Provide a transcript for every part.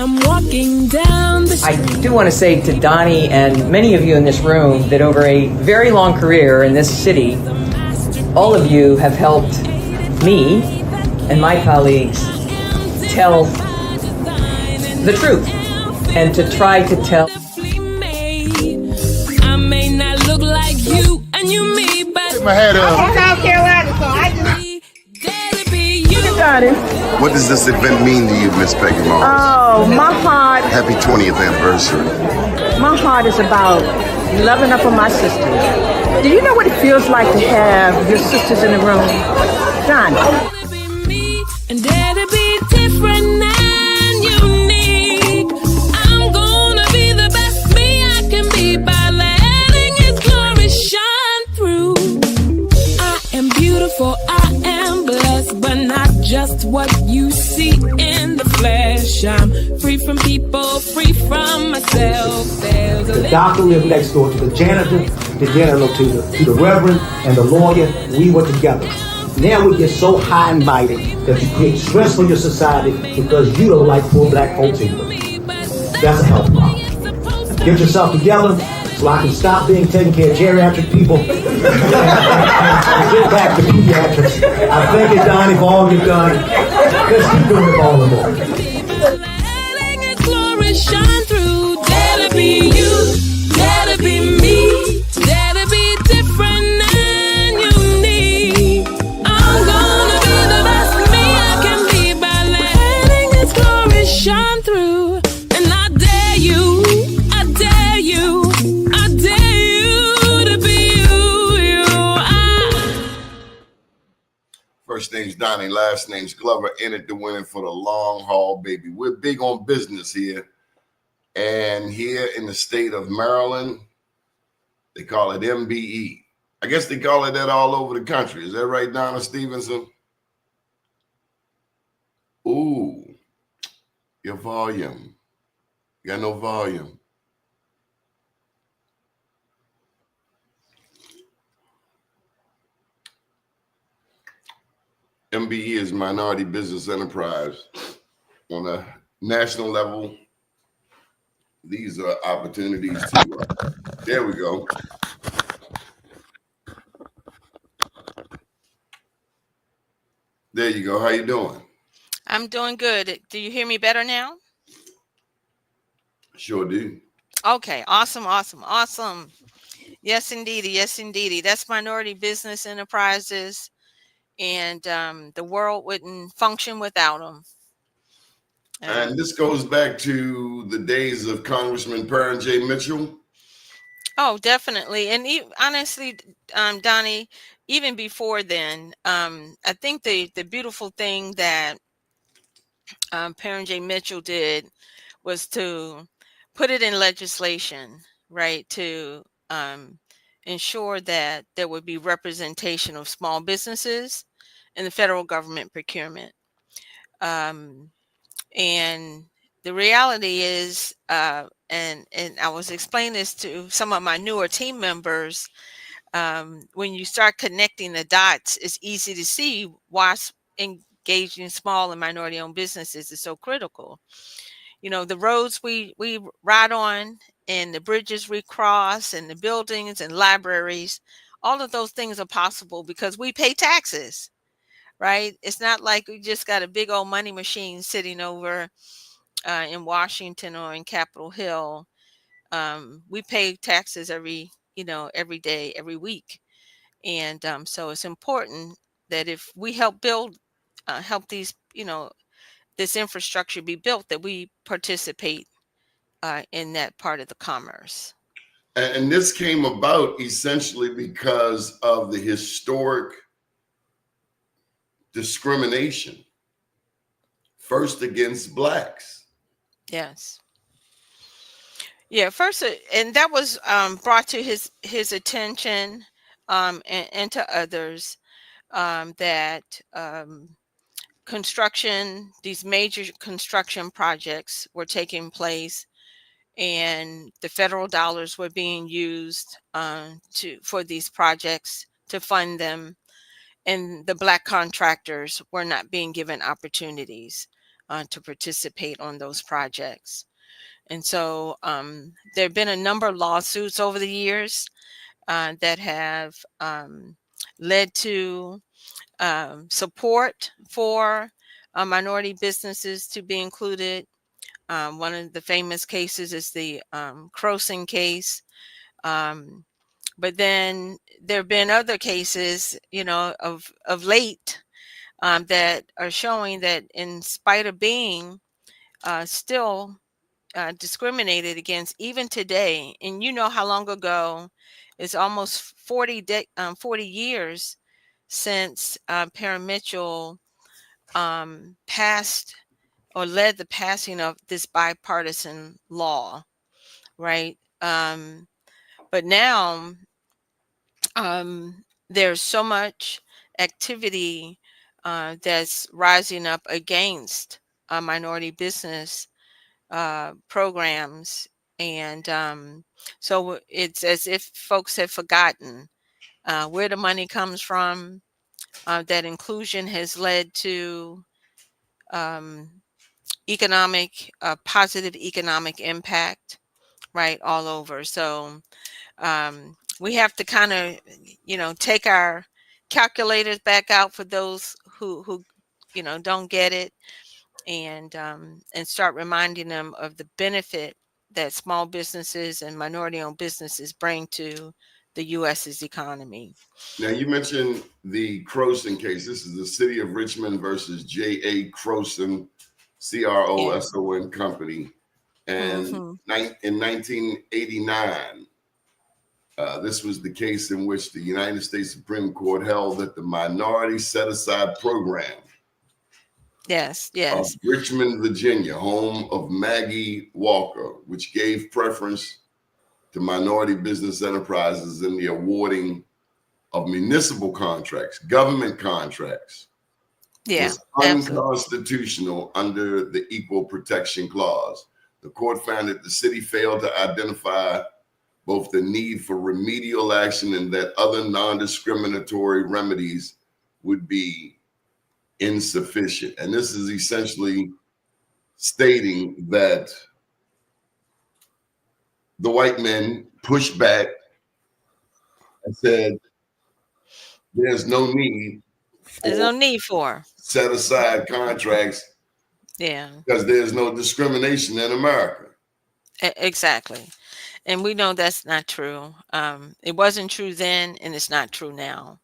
I'm walking down the street. I do want to say to Doni and many of you in this room that over a very long career in this city, all of you have helped me and my colleagues tell the truth and to try to tell. I may not look like you and you me, but my head up. I'm South Carolina, so I just. What does this event mean to you, Miss Peggy Moss? Oh, my heart. Happy 20th anniversary. My heart is about loving up on my sisters. Do you know what it feels like to have your sisters in the room? John. And that'll be different and unique. I'm gonna be the best me I can be by letting His glory shine through. I am beautiful, I am blessed, but not just what you see in the flesh. I'm free from people, free from myself. The doctor lived next door to the janitor, to the reverend, and the lawyer. We were together. Now we get so high and mighty that you create stress for your society because you don't like poor black folks either. That's a health problem. Get yourself together so I can stop being taking care of geriatric people and get back to pediatrics. I thank you, Doni, for all you've done. Let's keep doing it all the more. Letting His glory shine through. That'll be you, that'll be me, that'll be different and unique. I'm gonna be the best me I can be by letting His glory shine through. And I dare you, I dare you, I dare you to be you. First name's Doni, last name's Glover. Entered the winning for the long haul, baby. We're big on business here. And here in the state of Maryland, they call it MBE. I guess they call it that all over the country. Is that right, Donna Stevenson? Ooh, your volume. You got no volume. MBE is minority business enterprise. On a national level, these are opportunities to, there we go. There you go. How you doing? I'm doing good. Do you hear me better now? Sure do. Okay, awesome, awesome, awesome. Yes, indeedy. Yes, indeedy. That's minority business enterprises, and the world wouldn't function without them. And this goes back to the days of Congressman Perrin J. Mitchell. Oh, definitely. And honestly, Doni, even before then, I think the beautiful thing that Perrin J. Mitchell did was to put it in legislation, right, to ensure that there would be representation of small businesses in the federal government procurement. And the reality is, and I was explaining this to some of my newer team members, when you start connecting the dots, it's easy to see why engaging small and minority-owned businesses is so critical. You know, the roads we ride on and the bridges we cross and the buildings and libraries, all of those things are possible because we pay taxes. Right? It's not like we just got a big old money machine sitting over in Washington or in Capitol Hill. We pay taxes every day, every week. And so it's important that if we help these, this infrastructure be built, that we participate in that part of the commerce. And this came about essentially because of the historic discrimination, first against blacks. Yes. Yeah, first, and that was brought to his attention and to others, that these major construction projects were taking place, and the federal dollars were being used for these projects to fund them. And the Black contractors were not being given opportunities to participate on those projects. And so there have been a number of lawsuits over the years that have led to support for minority businesses to be included. One of the famous cases is the Croson case. But then there have been other cases, of late that are showing that in spite of being still discriminated against even today, and you know how long ago, it's almost 40 years since Parent Mitchell passed or led the passing of this bipartisan law, right? But now there's so much activity that's rising up against minority business programs. And so it's as if folks have forgotten where the money comes from. That inclusion has led to positive economic impact, right, all over. So we have to kind of, take our calculators back out for those who don't get it, and start reminding them of the benefit that small businesses and minority-owned businesses bring to the U.S.'s economy. Now, you mentioned the Croson case. This is the city of Richmond versus J.A. Croson, Croson Company. And in 1989, this was the case in which the United States Supreme Court held that the minority set-aside program of Richmond, Virginia, home of Maggie Walker, which gave preference to minority business enterprises in the awarding of municipal contracts, government contracts, was unconstitutional under the Equal Protection Clause. The court found that the city failed to identify both the need for remedial action and that other non-discriminatory remedies would be insufficient. And this is essentially stating that the white men pushed back and said, there's no need for set aside contracts. Yeah. Because there's no discrimination in America. Exactly. And we know that's not true. It wasn't true then, and it's not true now.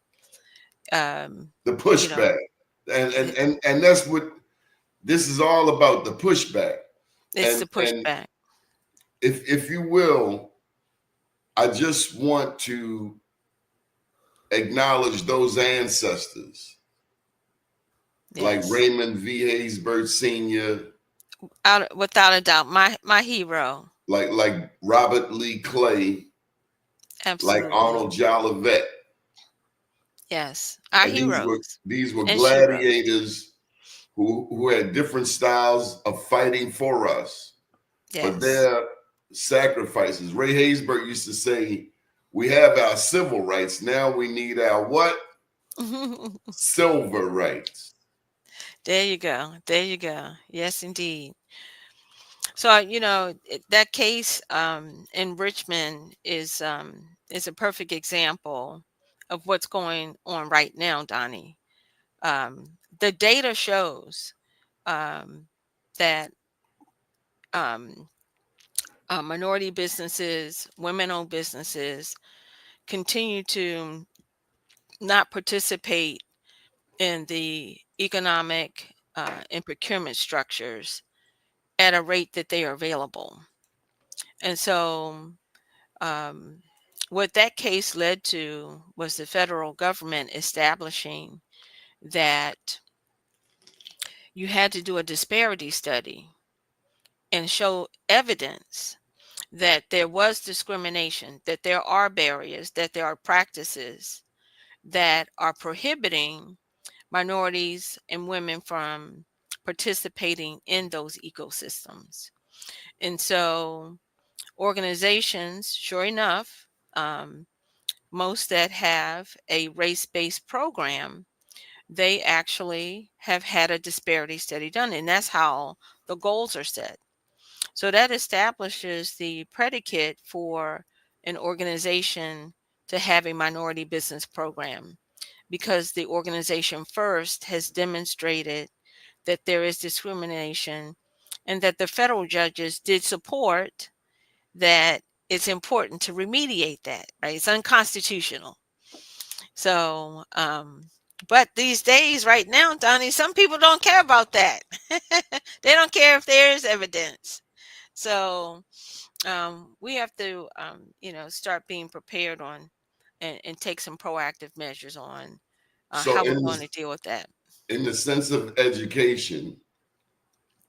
The pushback. And that's what this is all about, the pushback. It's the pushback. If you will, I just want to acknowledge those ancestors, like Raymond V. Haysbert Sr. Without a doubt, my hero. Like Robert Lee Clay. Absolutely. Like Arnold Jolivet. Yes, our heroes. These were gladiators who had different styles of fighting for us. Yes. But their sacrifices. Ray Haysbert used to say, we have our civil rights. Now we need our what? Silver rights. There you go. There you go. Yes, indeed. So, that case in Richmond is a perfect example of what's going on right now, Doni. The data shows that minority businesses, women-owned businesses continue to not participate in the economic and procurement structures at a rate that they are available. And so what that case led to was the federal government establishing that you had to do a disparity study and show evidence that there was discrimination, that there are barriers, that there are practices that are prohibiting minorities and women from participating in those ecosystems. And so organizations, sure enough, most that have a race-based program they actually have had a disparity study done, and that's how the goals are set. So that establishes the predicate for an organization to have a minority business program, because the organization first has demonstrated that there is discrimination, and that the federal judges did support that it's important to remediate that, right? It's unconstitutional. So, but these days, right now, Donnie, some people don't care about that. They don't care if there is evidence. So, we have to, start being prepared on, and take some proactive measures on So how we're going to deal with that. in the sense of education,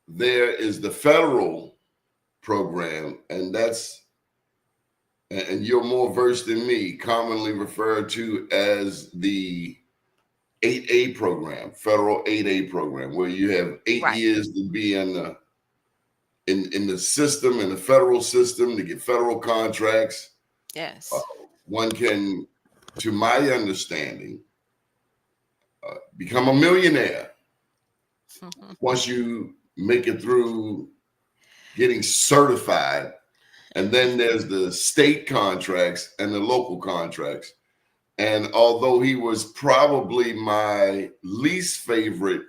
there is the federal program, and and you're more versed than me, commonly referred to as the 8A program, federal 8A program, where you have 8 Right. years to be in the system, in the federal system, to get federal contracts. Yes. One can, to my understanding, become a millionaire once you make it through getting certified. And then there's the state contracts and the local contracts. And although he was probably my least favorite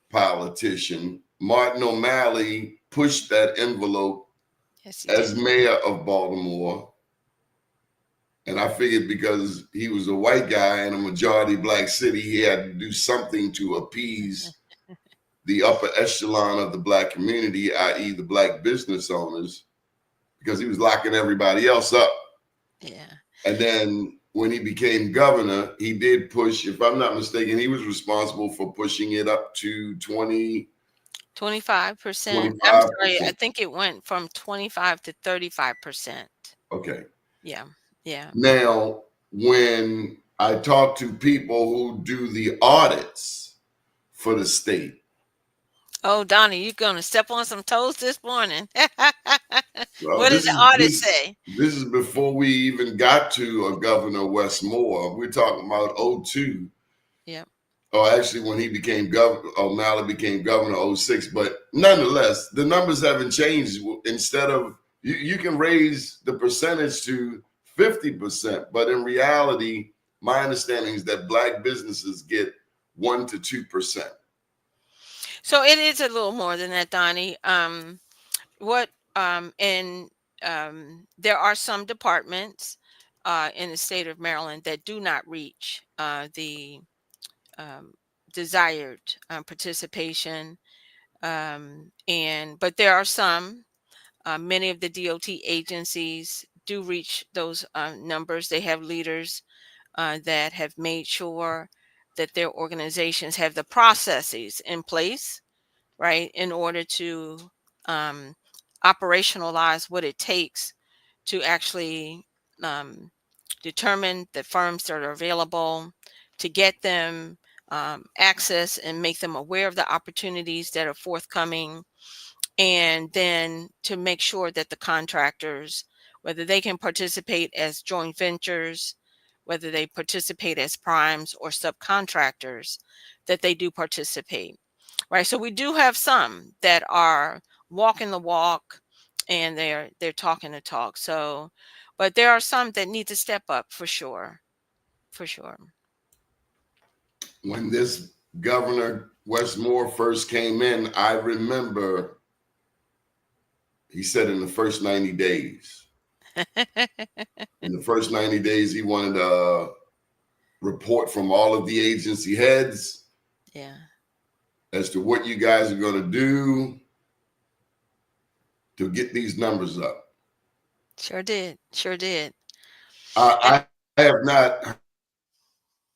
politician, Martin O'Malley pushed that envelope Yes, he as did. mayor of Baltimore. And I figured because he was a white guy in a majority black city, he had to do something to appease the upper echelon of the black community, i.e. the black business owners, because he was locking everybody else up. Yeah. And then when he became governor, he did push, if I'm not mistaken, he was responsible for pushing it up to 25%. 25%. I'm sorry, I think it went from 25 to 35%. Okay. Yeah. Yeah. Now, when I talk to people who do the audits for the state, Oh, Donnie, you're going to step on some toes this morning. well, What did the audit say? this is before we even got to Governor Westmore. We're talking about 02. Yep. Or actually, when he became governor, O'Malley became governor 06. But nonetheless, the numbers haven't changed. Instead of, you can raise the percentage to 50%, but in reality, my understanding is that black businesses get 1 to 2%. So it is a little more than that, Donnie. There are some departments in the state of Maryland that do not reach the desired participation, but there are some. Many of the DOT agencies do reach those numbers. They have leaders that have made sure that their organizations have the processes in place, right, in order to operationalize what it takes to actually determine the firms that are available, to get them access and make them aware of the opportunities that are forthcoming, and then to make sure that the contractors, whether they can participate as joint ventures, whether they participate as primes or subcontractors, that they do participate, right? So we do have some that are walking the walk, and they're talking the talk. So, but there are some that need to step up for sure, for sure. When this Governor Westmore first came in, I remember he said in the first 90 days, in the first 90 days, he wanted a report from all of the agency heads. Yeah. As to what you guys are going to do to get these numbers up. Sure did. Sure did. I have not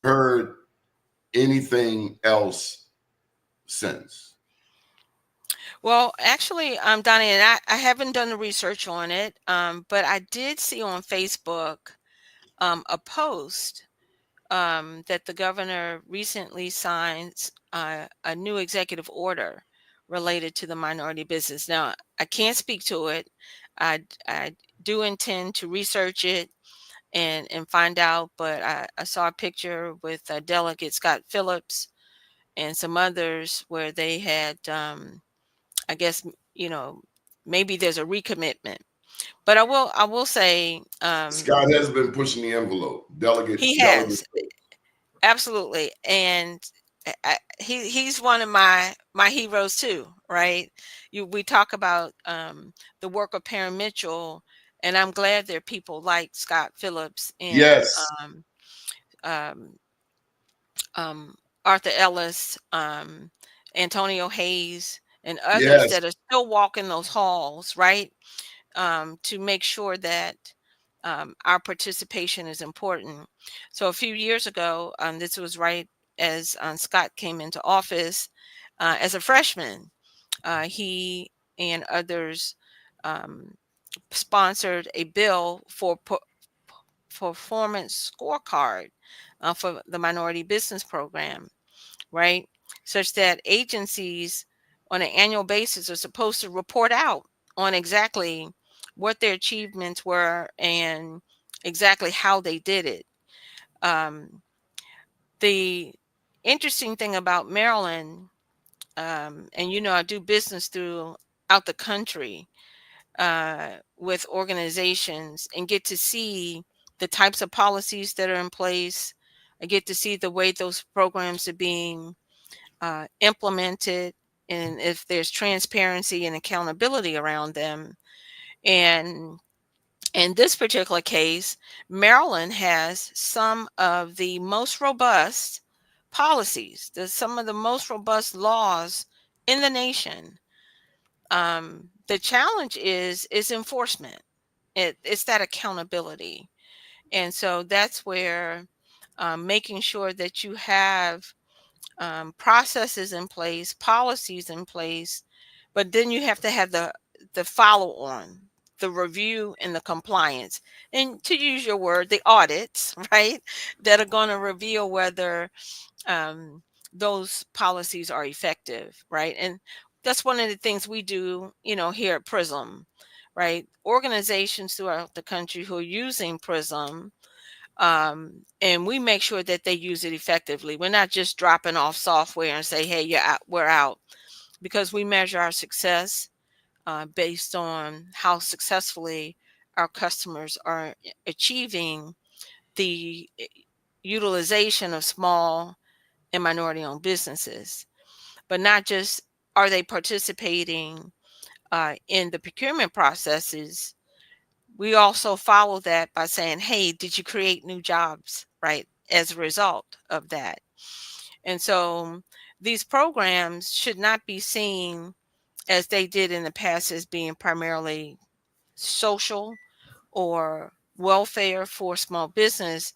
heard anything else since. Well, actually, Donnie, and I haven't done the research on it, but I did see on Facebook a post that the governor recently signed a new executive order related to the minority business. Now, I can't speak to it. I do intend to research it and find out. But I saw a picture with Delegate Scott Phillips and some others where they had, I guess, maybe there's a recommitment. But I will say, Scott has been pushing the envelope. he Delegate. has. Absolutely. And he's one of my heroes too, right? We talk about the work of Perrin Mitchell, and I'm glad there are people like Scott Phillips and Yes. um, Arthur Ellis, Antonio Hayes, and others Yes. that are still walking those halls, right? To make sure that our participation is important. So a few years ago, this was right as Scott came into office as a freshman. He and others um, sponsored a bill for performance scorecard for the minority business program, right? Such that agencies on an annual basis are supposed to report out on exactly what their achievements were and exactly how they did it. Um, the interesting thing about Maryland, and I do business throughout the country with organizations and get to see the types of policies that are in place. I get to see the way those programs are being implemented, and if there's transparency and accountability around them. And in this particular case, Maryland has some of the most robust policies, some of the most robust laws in the nation. The challenge is enforcement. It's that accountability. And so that's where making sure that you have processes in place, policies in place, but then you have to have the follow on, the review and the compliance, and to use your word, the audits, right? That are going to reveal whether um, those policies are effective, right? And that's one of the things we do, here at PRISM, right? Organizations throughout the country who are using PRISM, and we make sure that they use it effectively. We're not just dropping off software and say, hey, you're out, we're out, because we measure our success based on how successfully our customers are achieving the utilization of small and minority owned businesses, but not just are they participating in the procurement processes. We also follow that by saying, hey, did you create new jobs, right, as a result of that? And so these programs should not be seen as they did in the past as being primarily social or welfare for small business.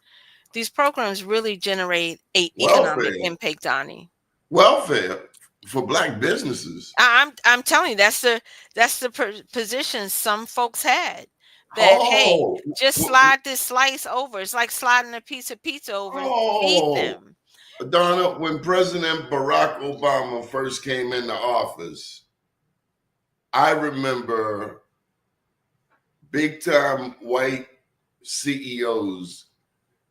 These programs really generate a economic Welfare. impact, Donnie. Welfare for black businesses. I'm telling you, that's the position some folks had. That, hey, Oh, just slide this slice over. It's like sliding a piece of pizza over and feed oh, them. Donna, when President Barack Obama first came into office, I remember big time white CEOs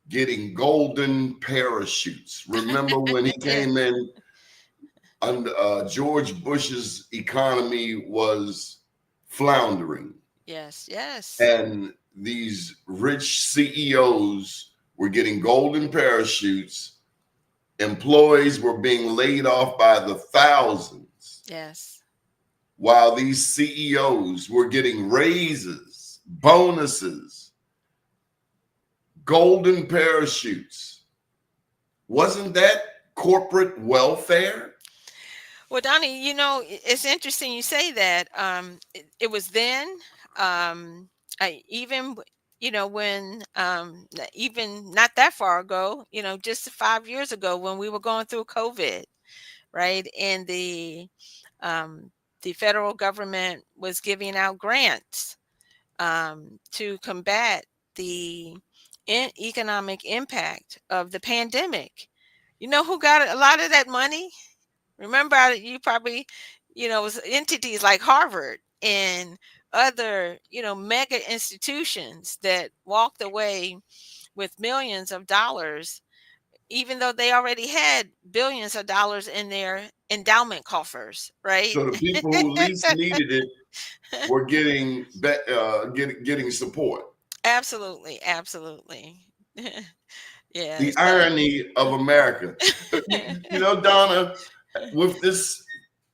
getting golden parachutes. Remember when he Yeah. came in under George Bush's economy was floundering, Yes. Yes. and these rich CEOs were getting golden parachutes. Employees were being laid off by the thousands, Yes. while these CEOs were getting raises, bonuses, golden parachutes. Wasn't that corporate welfare? Well, Donnie, it's interesting you say that. It was then. I even, when even not that far ago, just 5 years ago when we were going through COVID, right? And um, the federal government was giving out grants to combat the economic impact of the pandemic. You know who got a lot of that money? Remember, you probably, it was entities like Harvard and other, mega institutions that walked away with millions of dollars, even though they already had billions of dollars in their endowment coffers, right? So the people who least needed it were getting support. Absolutely, absolutely. Yeah. The irony of America. Donna, with this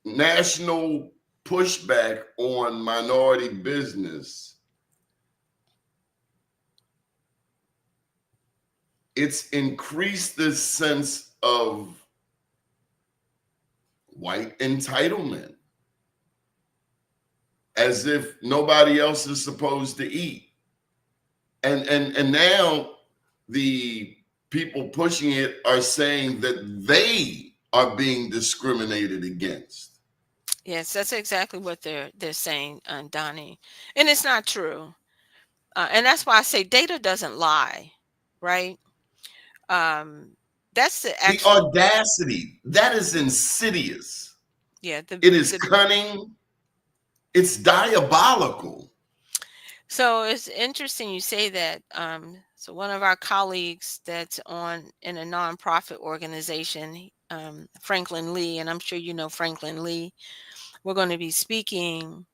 national pushback on minority business, it's increased this sense of white entitlement, as if nobody else is supposed to eat. And now the people pushing it are saying that they are being discriminated against. Yes, that's exactly what they're saying, Donnie, and it's not true. And that's why I say data doesn't lie, right? That's the The actual, audacity, that is insidious. yeah. It is cunning. It's diabolical. So it's interesting you say that. So one of our colleagues that's in a nonprofit organization, Franklin Lee, and I'm sure you know Franklin Lee, we're going to be speaking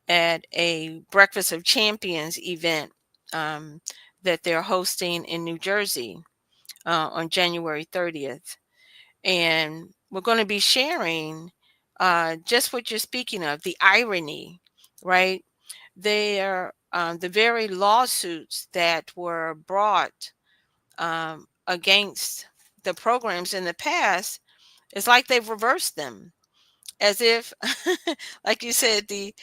at a Breakfast of Champions event that they're hosting in New Jersey on January 30th. And we're going to be sharing just what you're speaking of, the irony, right? They are the very lawsuits that were brought against the programs in the past. It's like they've reversed them, as if, like you said, the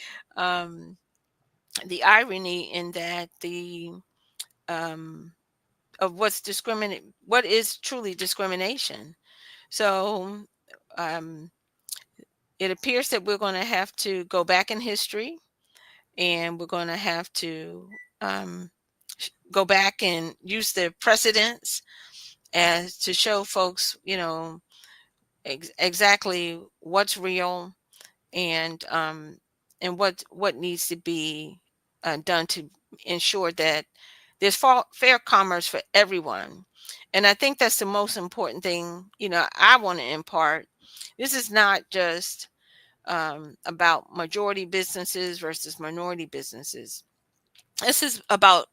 irony in that of what is truly discrimination. So it appears that we're going to have to go back in history, and we're going to have to go back and use the precedents as to show folks, exactly what's real, and what needs to be done to ensure that there's fair commerce for everyone. And I think that's the most important thing, I want to impart. This is not just about majority businesses versus minority businesses. This is about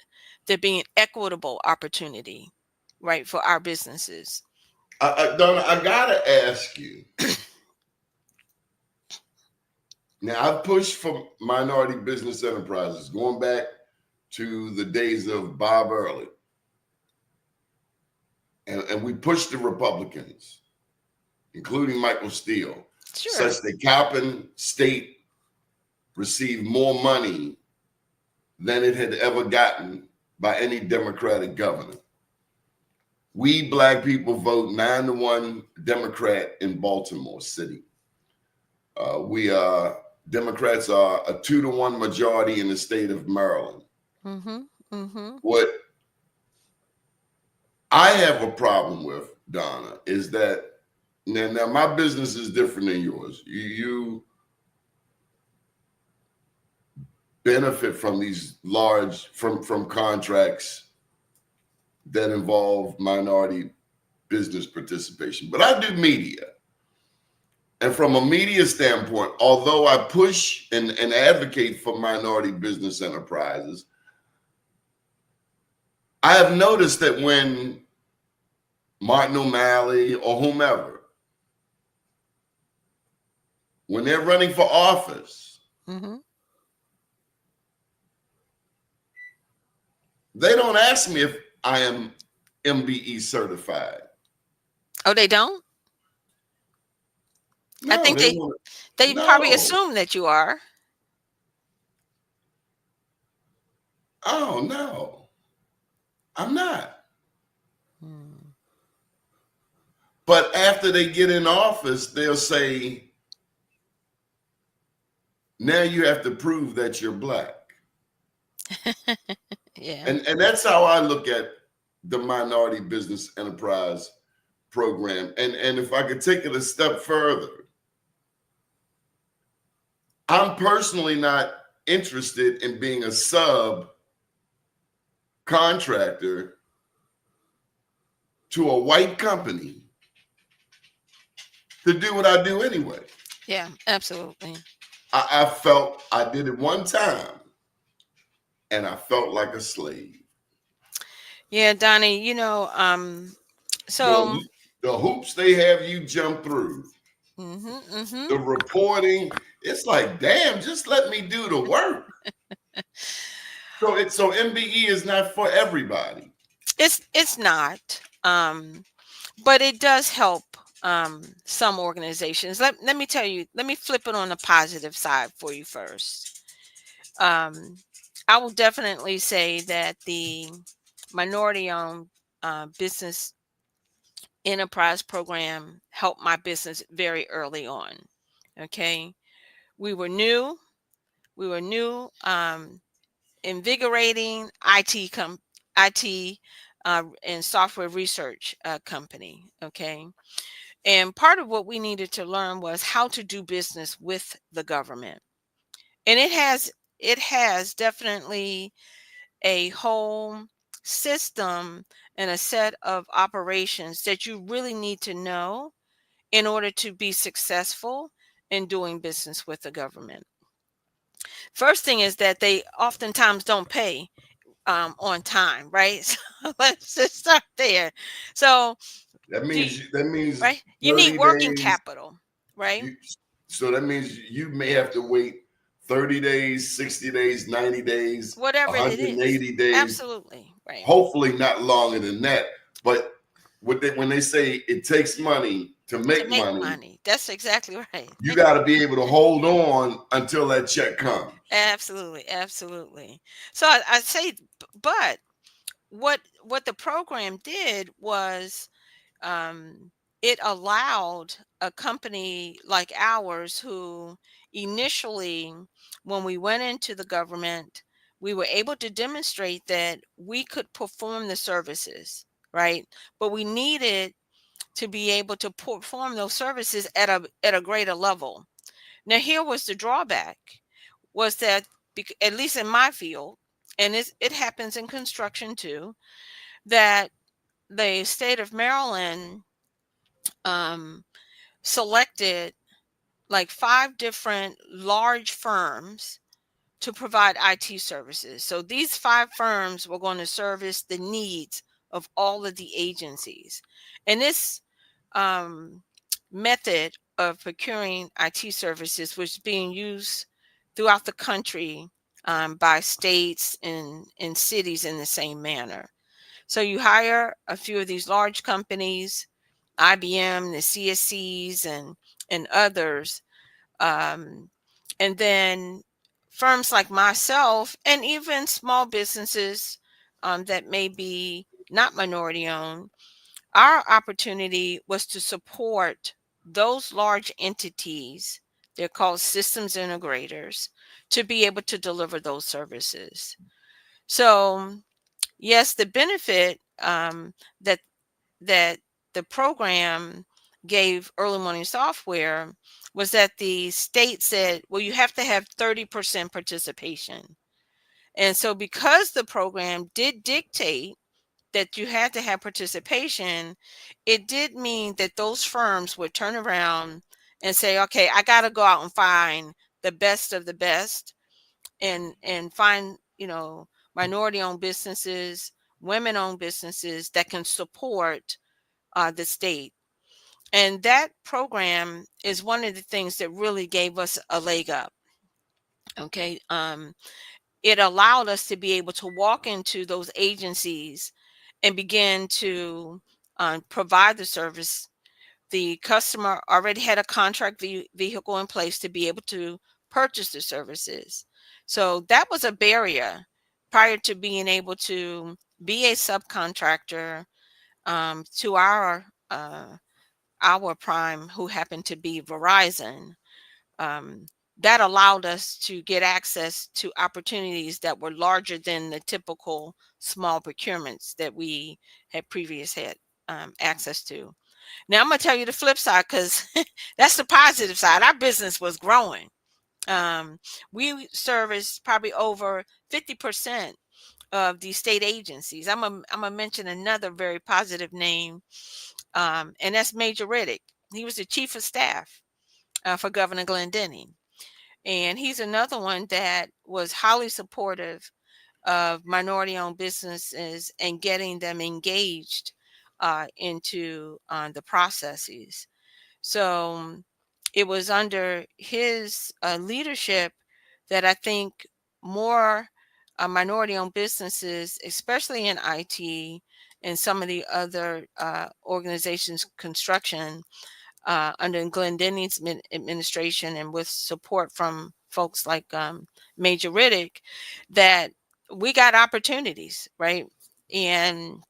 there being equitable opportunity, right, for our businesses. Donna, I gotta ask you. Now, I've pushed for minority business enterprises going back to the days of Bob Early. And we pushed the Republicans, including Michael Steele, such that Coppin State received more money than it had ever gotten by any Democratic governor. We Black people vote 9-1 Democrat in Baltimore City. Democrats are a 2-1 majority in the state of Maryland. What I have a problem with, Donna, is that now my business is different than yours. You benefit from these large from contracts that involve minority business participation, but I do media. And from a media standpoint, although I push and advocate for minority business enterprises, I have noticed that when Martin O'Malley or whomever, when they're running for office, they don't ask me if I am MBE certified. Oh, they don't? No, I think they probably assume that you are. Oh, no, I'm not. But after they get in office, they'll say, now you have to prove that you're Black. Yeah. And that's how I look at the Minority Business Enterprise Program. And if I could take it a step further, I'm personally not interested in being a sub contractor to a white company to do what I do anyway. Yeah, absolutely. I felt I did it one time and I felt like a slave. Yeah, Donnie, you know, so The hoops they have you jump through, mm-hmm. the reporting, it's like, damn, just let me do the work. So MBE is not for everybody. It's not, but it does help some organizations. Let me tell you, let me flip it on the positive side for you first. I will definitely say that the minority-owned business enterprise program helped my business very early on. Okay, we were new, invigorating IT and software research company. Okay, and part of what we needed to learn was how to do business with the government, and it has definitely a whole system and a set of operations that you really need to know in order to be successful in doing business with the government. First thing is that they oftentimes don't pay on time, right? So let's just start there. So, That do means you, that means right? You need 30 working days. capital, right? So that means you may have to wait 30 days, 60 days, 90 days, Whatever it is. 180 days, Absolutely, right. hopefully not longer than that. But when they say it takes money to To make make money, money. That's exactly right. you got to be able to hold on until that check comes. Absolutely, absolutely. So I say, but what the program did was um, it allowed a company like ours who initially, when we went into the government, we were able to demonstrate that we could perform the services, right? But we needed to be able to perform those services at a greater level. Now, here was the drawback was that, at least in my field, and it happens in construction too, that the state of Maryland um, selected like 5 different large firms to provide IT services. So these 5 firms were going to service the needs of all of the agencies. And this um, method of procuring IT services was being used throughout the country by states and cities in the same manner. So you hire a few of these large companies, IBM, the CSCs, and others, um, and then firms like myself, and even small businesses that may be not minority owned. Our opportunity was to support those large entities. They're called systems integrators to be able to deliver those services. So yes, the benefit that that the program gave early morning software was that the state said, well, you have to have 30% participation. And so because the program did dictate that you had to have participation, it did mean that those firms would turn around and say, okay, I got to go out and find the best of the best and find, minority owned businesses, women owned businesses that can support the state. And that program is one of the things that really gave us a leg up. Okay. It allowed us to be able to walk into those agencies and begin to provide the service. The customer already had a contract vehicle in place to be able to purchase the services. So that was a barrier prior to being able to be a subcontractor to our prime, who happened to be Verizon. Um, that allowed us to get access to opportunities that were larger than the typical small procurements that we had previously had access to. Now I'm gonna tell you the flip side, because that's the positive side. Our business was growing. We service probably over 50% of the state agencies. I'm gonna mention another very positive name, and that's Major Riddick. He was the chief of staff for Governor Glendenning, and he's another one that was highly supportive of minority-owned businesses and getting them engaged into the processes. So it was under his leadership that I think more minority-owned businesses, especially in IT and some of the other organizations, construction, under Glendenning's administration and with support from folks like Major Riddick, that we got opportunities, right? And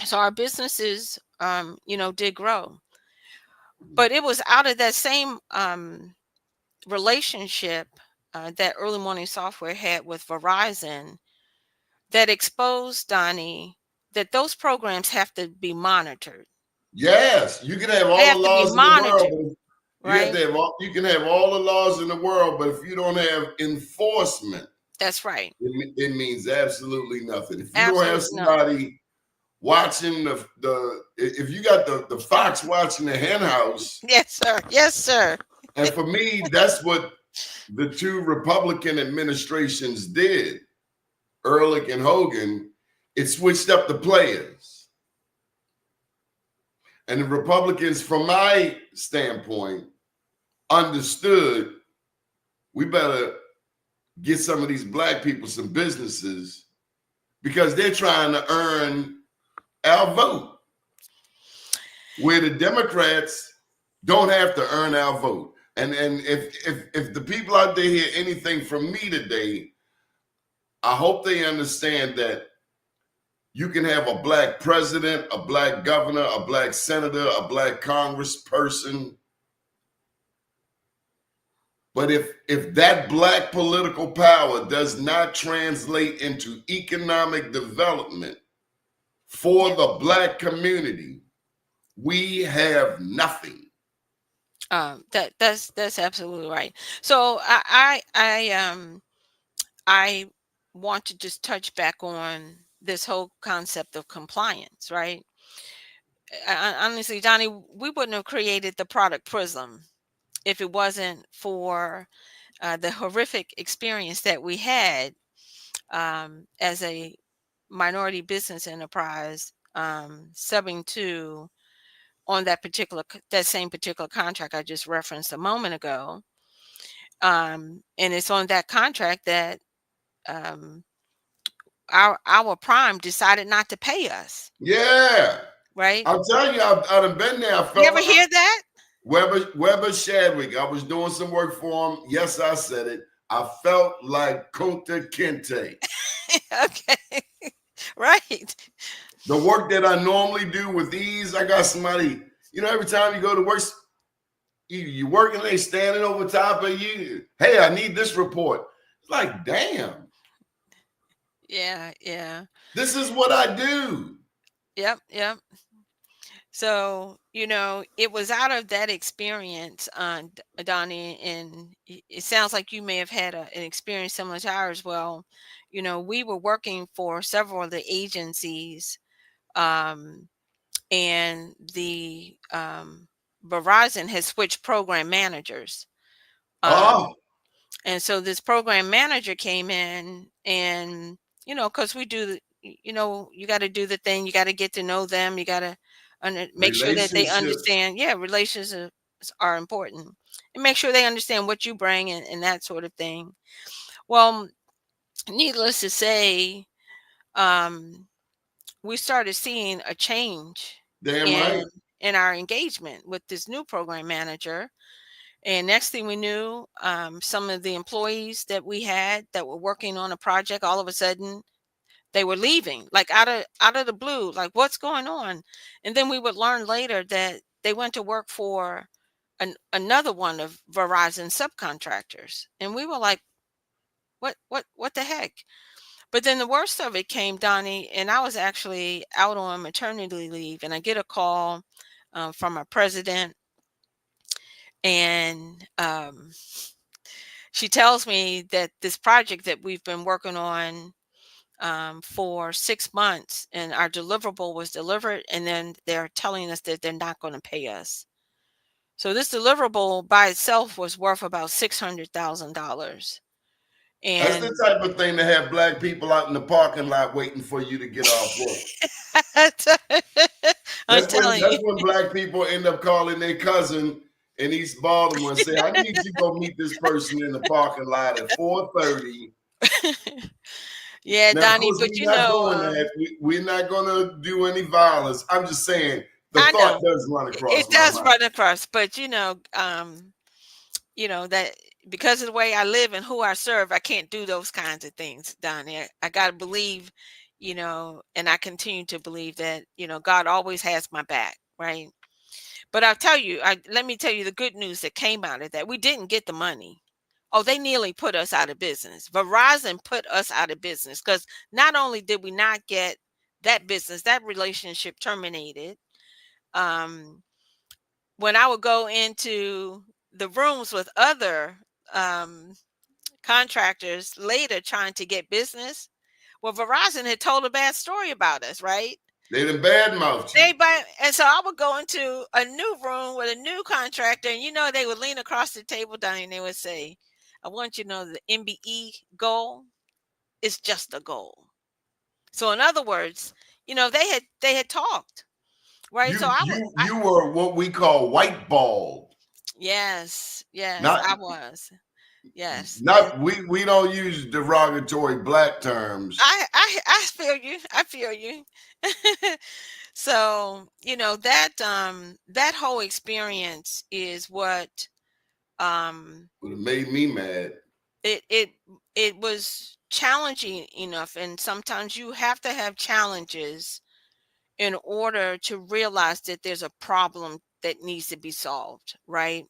so our businesses, did grow. But it was out of that same relationship that Early Morning Software had with Verizon that exposed, Donnie, that those programs have to be monitored. Yes, you can have They all have the to be laws in the world, monitored, but you have right? to have you can have all the laws in the world, but if you don't have enforcement, That's right. it means absolutely nothing. If you don't have Absolutely nothing. somebody watching the if you got the fox watching the hen house. Yes, sir. Yes, sir. And for me, that's what the two Republican administrations did, Ehrlich and Hogan. It switched up the players. And the Republicans, from my standpoint, understood we better get some of these black people some businesses because they're trying to earn our vote. Where the Democrats don't have to earn our vote. And if the people out there hear anything from me today, I hope they understand that you can have a black president, a black governor, a black senator, a black congressperson. But if that black political power does not translate into economic development for the black community, we have nothing. That's absolutely right. So I want to just touch back on this whole concept of compliance, right? Honestly, Donnie, we wouldn't have created the product PRISM if it wasn't for the horrific experience that we had as a minority business enterprise, subbing to on that same particular contract I just referenced a moment ago. And it's on that contract that our prime decided not to pay us. Yeah. Right. I'm telling you, I've been there. I felt you ever hear that? Weber Shadwick. I was doing some work for him. Yes, I said it. I felt like Kunta Kinte. Okay. Right. The work that I normally do with ease, I got somebody, every time you go to work, you working, they standing over top of you. Hey, I need this report. It's like, damn. Yeah. This is what I do. Yep. So, it was out of that experience, Donnie, and it sounds like you may have had an experience similar to ours. Well, we were working for several of the agencies, and the Verizon has switched program managers. And so this program manager came in and, because we do, you got to do the thing, you got to get to know them, you got to make sure that they understand. Yeah, relationships are important, and make sure they understand what you bring and that sort of thing. Well, needless to say, we started seeing a change in our engagement with this new program manager. And next thing we knew, some of the employees that we had that were working on a project, all of a sudden they were leaving, like out of the blue, like what's going on? And then we would learn later that they went to work for another one of Verizon subcontractors. And we were like, what the heck? But then the worst of it came, Donnie, and I was actually out on maternity leave, and I get a call from our president, and she tells me that this project that we've been working on for 6 months, and our deliverable was delivered, and then they're telling us that they're not going to pay us. So this deliverable by itself was worth about $600,000. That's And the type of thing to have black people out in the parking lot waiting for you to get off work. I'm telling That's you. when black people end up calling their cousin in East Baltimore and say, I need you to go meet this person in the parking lot at 4:30. Yeah, Now, of Donnie, course, but we're not doing that. We're not going to do any violence. I'm just saying the I thought know does run across it my does mind. run across, but that because of the way I live and who I serve, I can't do those kinds of things, Donnie. I got to believe, and I continue to believe that, God always has my back, right? But let me tell you the good news that came out of that. We didn't get the money. Oh, they nearly put us out of business. Verizon put us out of business because not only did we not get that business, that relationship terminated. When I would go into the rooms with other contractors later trying to get business, well, Verizon had told a bad story about us, right? They done badmouthed you. And so I would go into a new room with a new contractor, and they would lean across the table, Donnie, and they would say, I want you to know the MBE goal is just a goal. So in other words, they had talked, right? So You were what we call whiteballed. yes, Not I was. Yes. And not we don't use derogatory black terms. I feel you. I feel you. So, that whole experience is what Would have made me mad. it was challenging enough, and sometimes you have to have challenges in order to realize that there's a problem that needs to be solved, right?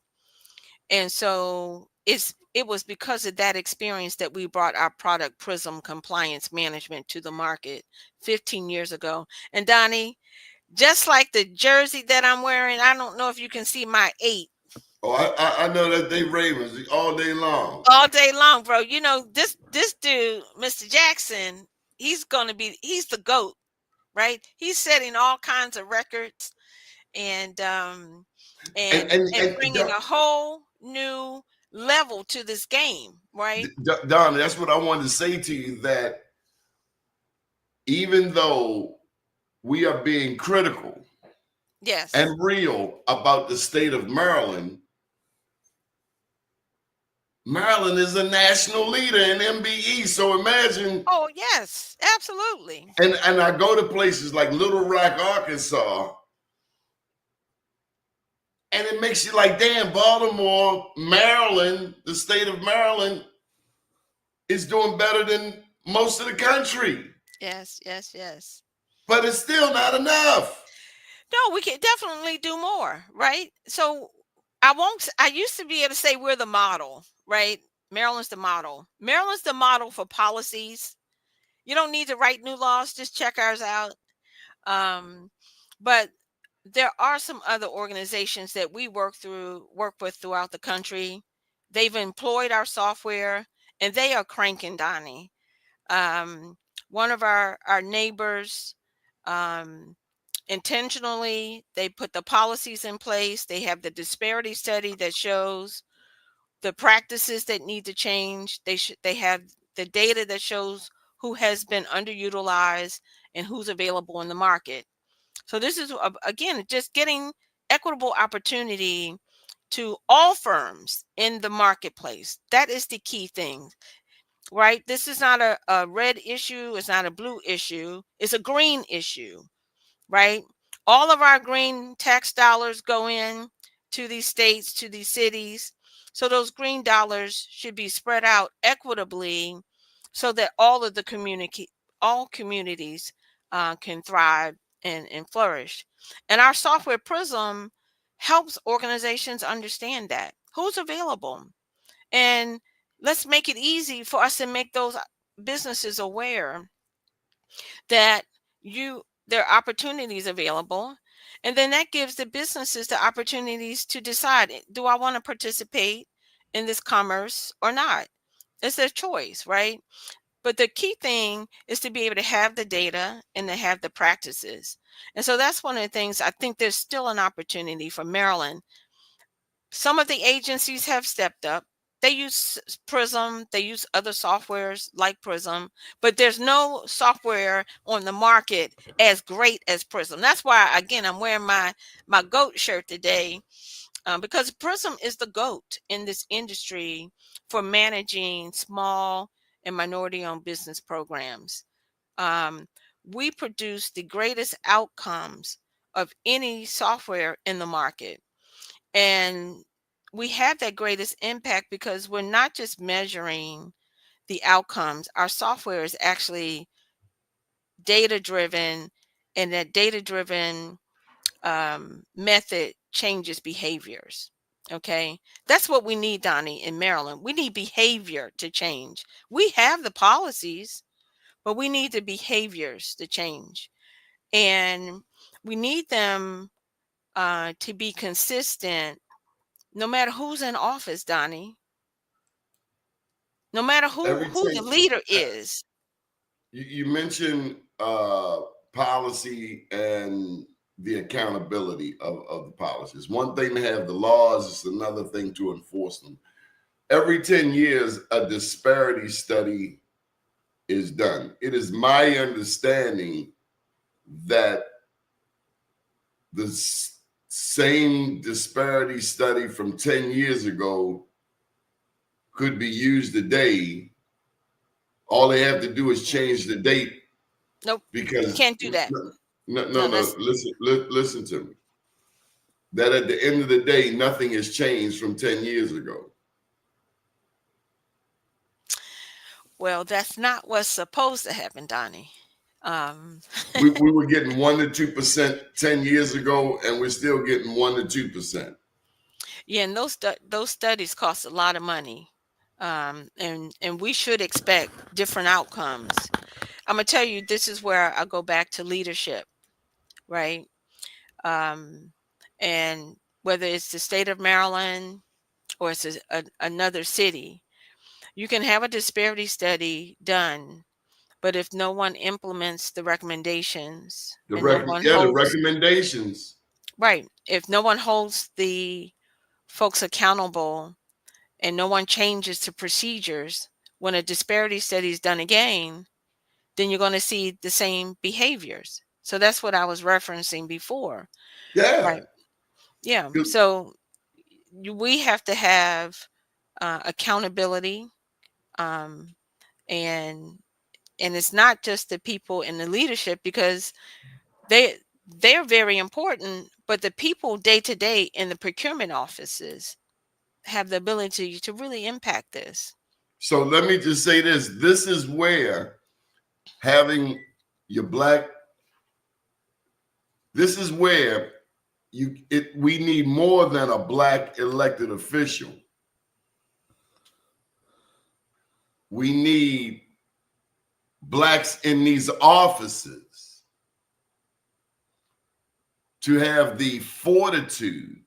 And so it was because of that experience that we brought our product PRISM compliance management to the market 15 years ago. And Donnie, just like the jersey that I'm wearing, I don't know if you can see my 8 Oh, I know that they Ravens all day long. all day long, bro. This dude, Mr. Jackson, he's the GOAT, right? He's setting all kinds of records and And bringing a whole new level to this game, right? Donna, that's what I wanted to say to you, that even though we are being critical Yes. and real about the state of Maryland, Maryland is a national leader in MBE. So imagine. Oh, yes, absolutely. And I go to places like Little Rock, Arkansas, and it makes you like, damn, Baltimore, Maryland, the state of Maryland is doing better than most of the country. Yes, yes, yes. But it's still not enough. No, we can definitely do more, right? So I used to be able to say we're the model, right? Maryland's the model. Maryland's the model for policies. You don't need to write new laws, just check ours out. But there are some other organizations that we work with throughout the country. They've employed our software and they are cranking, Donnie. One of our neighbors, intentionally, they put the policies in place. They have the disparity study that shows the practices that need to change. They have the data that shows who has been underutilized and who's available in the market. So this is again just getting equitable opportunity to all firms in the marketplace. That is the key thing, right? This is not a red issue. It's not a blue issue. It's a green issue, right? All of our green tax dollars go in to these states, to these cities. So those green dollars should be spread out equitably so that all communities can thrive and flourish. And our software PRISM helps organizations understand that. Who's available? And let's make it easy for us to make those businesses aware that there are opportunities available. And then that gives the businesses the opportunities to decide, do I want to participate in this commerce or not. It's their choice, right? But the key thing is to be able to have the data and to have the practices. And so that's one of the things. I think there's still an opportunity for Maryland. Some of the agencies have stepped up. They use PRISM, they use other softwares like PRISM, but there's no software on the market as great as PRISM. That's why, again, I'm wearing my GOAT shirt today, because PRISM is the GOAT in this industry for managing small and minority-owned business programs. We produce the greatest outcomes of any software in the market. And we have that greatest impact because we're not just measuring the outcomes. Our software is actually data-driven, and that data-driven method changes behaviors. Okay, that's what we need, Donnie, in Maryland. We need behavior to change. We have the policies, but we need the behaviors to change, and we need them to be consistent no matter who's in office, Donnie. No matter who the Everything. leader is. You mentioned policy and the accountability of the policies. One thing to have the laws, it's another thing to enforce them. Every 10 years, a disparity study is done. It is my understanding that the same disparity study from 10 years ago could be used today. All they have to do is change the date. Nope. Because you can't do that. No. Listen to me. That at the end of the day, nothing has changed from 10 years ago. Well, that's not what's supposed to happen, Donnie. We were getting 1 to 2% 10 years ago, and we're still getting 1 to 2%. Yeah, and those studies cost a lot of money, and we should expect different outcomes. I'm gonna tell you, this is where I go back to leadership, right? And whether it's the state of Maryland or it's another city, you can have a disparity study done, but if no one implements the recommendations, The and recommendations. right, if no one holds the folks accountable and no one changes the procedures, when a disparity study is done again, then you're going to see the same behaviors. So that's what I was referencing before. Yeah. Right. Yeah. So we have to have accountability, and it's not just the people in the leadership, because they're very important, but the people day to day in the procurement offices have the ability to really impact this. So let me just say this. This is where having your this is where we need more than a Black elected official. We need Blacks in these offices to have the fortitude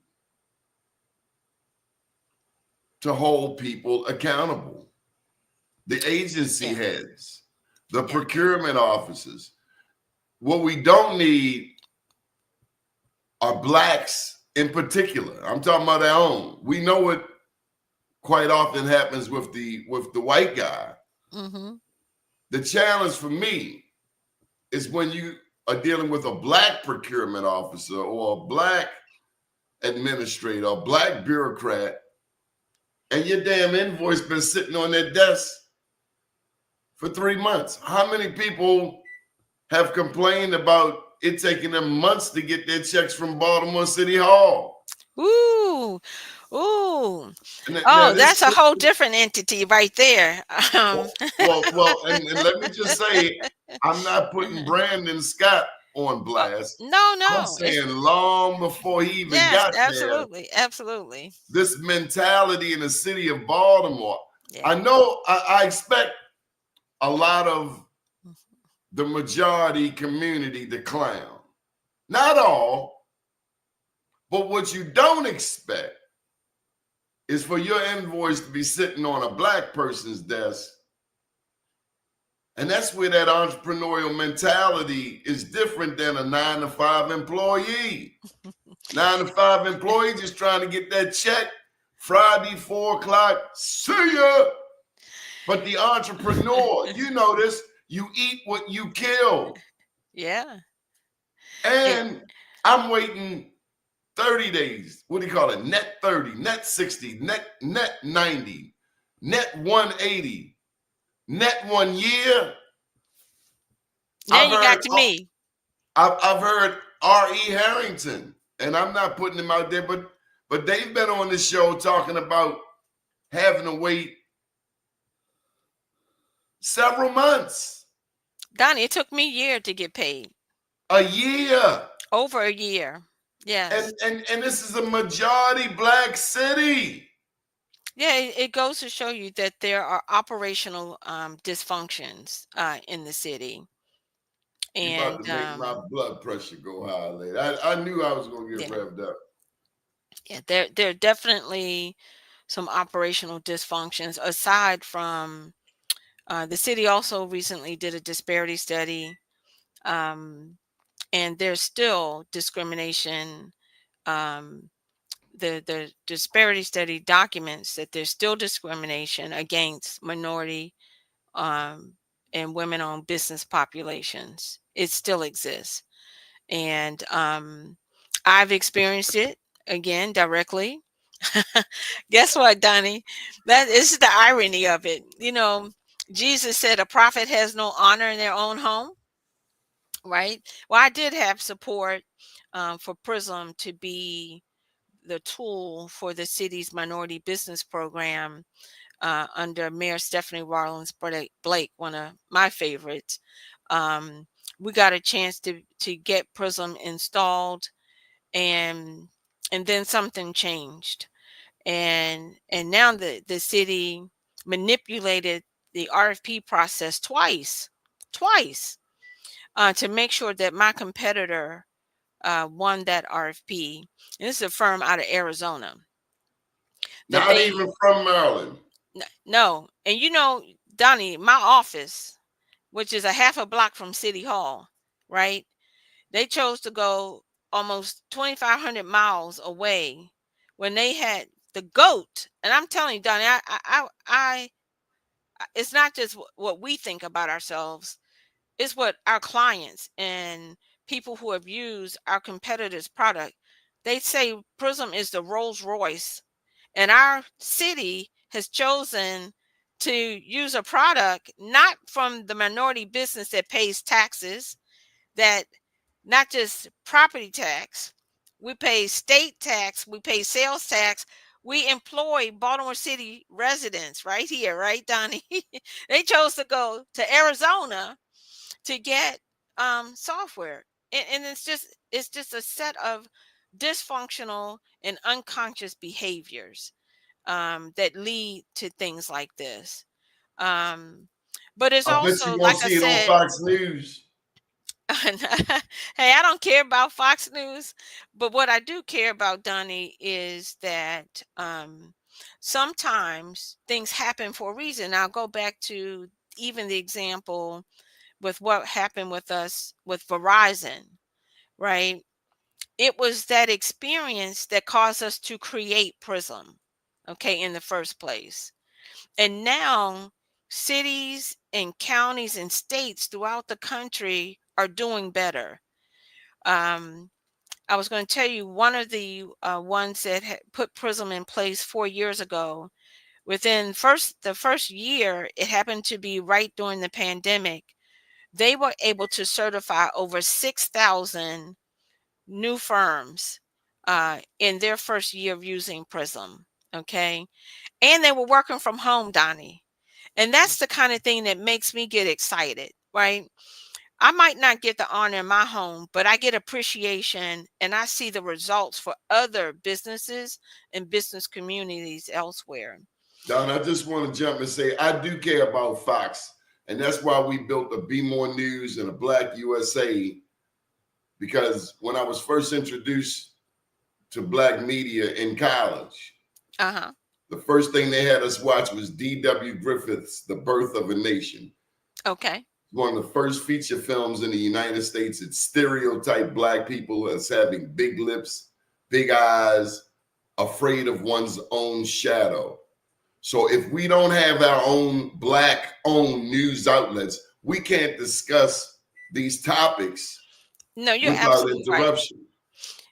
to hold people accountable. The agency heads, the procurement officers. What we don't need are Blacks in particular. I'm talking about our own. We know what quite often happens with the white guy. Mm-hmm. The challenge for me is when you are dealing with a Black procurement officer or a Black administrator or Black bureaucrat, and your damn invoice been sitting on their desk for 3 months. How many people have complained about it taking them months to get their checks from Baltimore City Hall? Ooh. That's a whole different entity right there. Well, and let me just say, I'm not putting Brandon Scott on blast. No. I'm saying long before he even got there. Absolutely. This mentality in the city of Baltimore. Yeah. I know I expect a lot of the majority community to clown. Not all, but what you don't expect is for your invoice to be sitting on a black person's desk. And that's where that entrepreneurial mentality is different than a 9-to-5 employee. 9-to-5 employee just trying to get that check Friday, 4 o'clock, see ya. But the entrepreneur, you know this, you eat what you kill. Yeah. And I'm waiting 30 days. What do you call it? Net 30, net 60, net 90, net 180, net 1 year. Now you got to me. I've heard R.E. Harrington, and I'm not putting him out there, but they've been on this show talking about having to wait several months. Donnie, it took me a year to get paid. A year. Over a year. Yes. And this is a majority black city. Yeah, it goes to show you that there are operational dysfunctions in the city. And you're about to make my blood pressure go high later. I knew I was going to get revved up. Yeah, there are definitely some operational dysfunctions aside from the city also recently did a disparity study, and there's still discrimination. The disparity study documents that there's still discrimination against minority and women-owned business populations. It still exists. And I've experienced it again directly. Guess what, Donnie? That is the irony of it. You know, Jesus said a prophet has no honor in their own home, right? Well, I did have support for PRISM to be the tool for the city's minority business program under Mayor Stephanie Rawlins Blake, one of my favorites. We got a chance to get PRISM installed, and then something changed, and now the city manipulated the RFP process twice to make sure that my competitor won that RFP. And this is a firm out of Arizona. Not even from Maryland. No. And you know, Donnie, my office, which is a half a block from City Hall, right? They chose to go almost 2,500 miles away when they had the GOAT. And I'm telling you, Donnie, I it's not just what we think about ourselves. It's what our clients and people who have used our competitors' product, they say PRISM is the Rolls Royce, and our city has chosen to use a product not from the minority business that pays taxes, that not just property tax, we pay state tax, we pay sales tax, we employ Baltimore City residents right here, right, Donnie? They chose to go to Arizona to get software, and it's just a set of dysfunctional and unconscious behaviors that lead to things like this. But it's I bet you also, won't like I see it said, on Fox News. hey, I don't care about Fox News, but what I do care about, Donnie, is that sometimes things happen for a reason. I'll go back to even the example with what happened with us with Verizon, right? It was that experience that caused us to create PRISM, okay, in the first place. And now cities and counties and states throughout the country are doing better. I was going to tell you one of the ones that had put PRISM in place 4 years ago. Within the first year, it happened to be right during the pandemic. They were able to certify over 6,000 new firms in their first year of using PRISM. Okay. And they were working from home, Donnie. And that's the kind of thing that makes me get excited, right? I might not get the honor in my home, but I get appreciation and I see the results for other businesses and business communities elsewhere. Don, I just want to jump and say I do care about Fox. And that's why we built a Be More News and a Black USA, because when I was first introduced to Black media in college, the first thing they had us watch was D.W. Griffith's The Birth of a Nation. Okay. One of the first feature films in the United States. It stereotyped Black people as having big lips, big eyes, afraid of one's own shadow. So if we don't have our own Black-owned news outlets, we can't discuss these topics No, you're without absolutely interruption. right.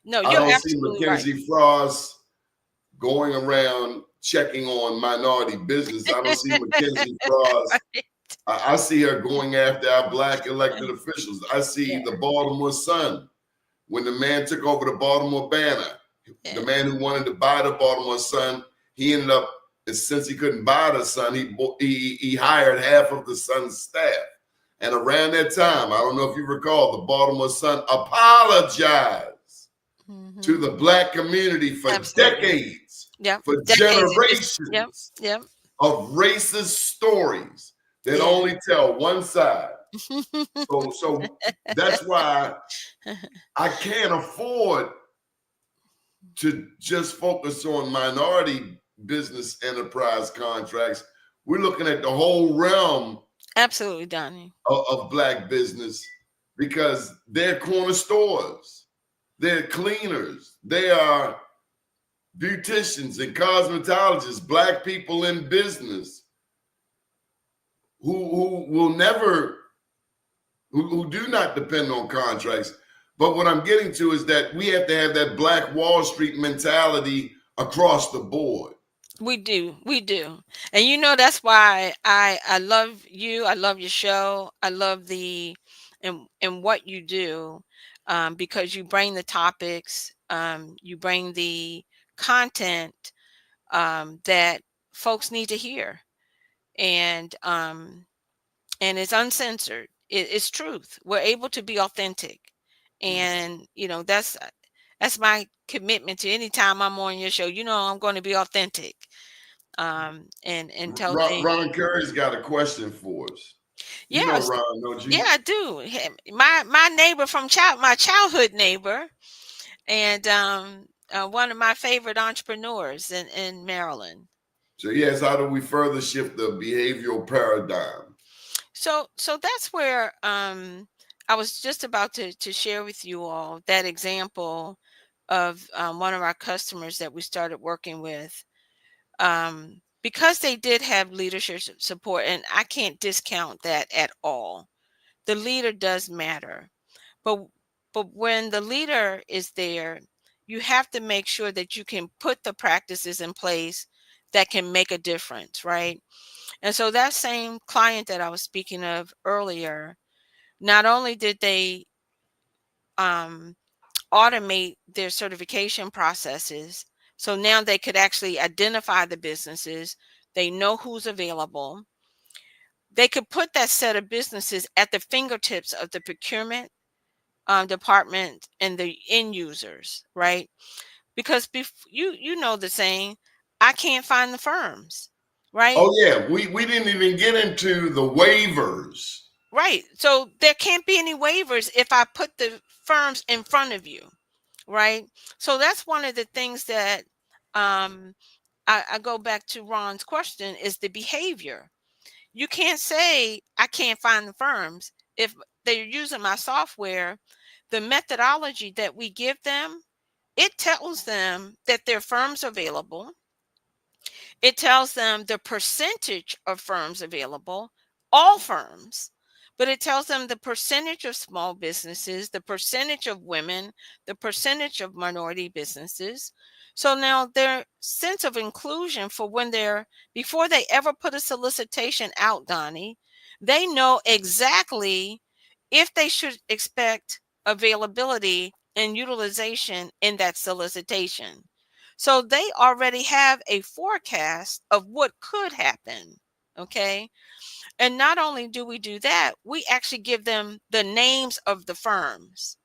No, I you're don't see absolutely right. Mackenzie Frost going around checking on minority business. I don't see Mackenzie Frost. I see her going after our Black elected officials. I see the Baltimore Sun. When the man took over the Baltimore Banner, the man who wanted to buy the Baltimore Sun, he ended up, since he couldn't buy the Sun, he hired half of the Sun's staff. And around that time, I don't know if you recall, the Baltimore Sun apologized to the Black community for decades, for generations of racist stories that only tell one side. So that's why I can't afford to just focus on minority business enterprise contracts. We're looking at the whole realm Absolutely, Doni. of Black business, because they're corner stores, they're cleaners, they are beauticians and cosmetologists, Black people in business who will never, who do not depend on contracts. But what I'm getting to is that we have to have that Black Wall Street mentality across the board. We do. And you know, that's why I love you. I love your show. I love and what you do, because you bring the topics, you bring the content that folks need to hear. And it's uncensored. It's truth. We're able to be authentic. And, you know, that's my commitment to any time I'm on your show. You know, I'm going to be authentic. And tell things. Ron Curry's got a question for us. You know Ron, don't you? Yeah, I do. My neighbor from my childhood neighbor, and one of my favorite entrepreneurs in Maryland. So yes, how do we further shift the behavioral paradigm? So that's where I was just about to share with you all that example of one of our customers that we started working with, because they did have leadership support, and I can't discount that at all. The leader does matter, but when the leader is there, you have to make sure that you can put the practices in place that can make a difference, right? And so that same client that I was speaking of earlier, not only did they automate their certification processes, so now they could actually identify the businesses, they know who's available, they could put that set of businesses at the fingertips of the procurement department and the end users, right? Because you know the saying, I can't find the firms, right? Oh yeah, we didn't even get into the waivers. Right. So there can't be any waivers if I put the firms in front of you, right? So that's one of the things that I go back to Ron's question, is the behavior. You can't say, I can't find the firms. If they're using my software, the methodology that we give them, it tells them that their firms are available. It tells them the percentage of firms available, all firms, but it tells them the percentage of small businesses, the percentage of women, the percentage of minority businesses. So now their sense of inclusion for before they ever put a solicitation out, Doni, they know exactly if they should expect availability and utilization in that solicitation. So they already have a forecast of what could happen. Okay. And not only do we do that, we actually give them the names of the firms.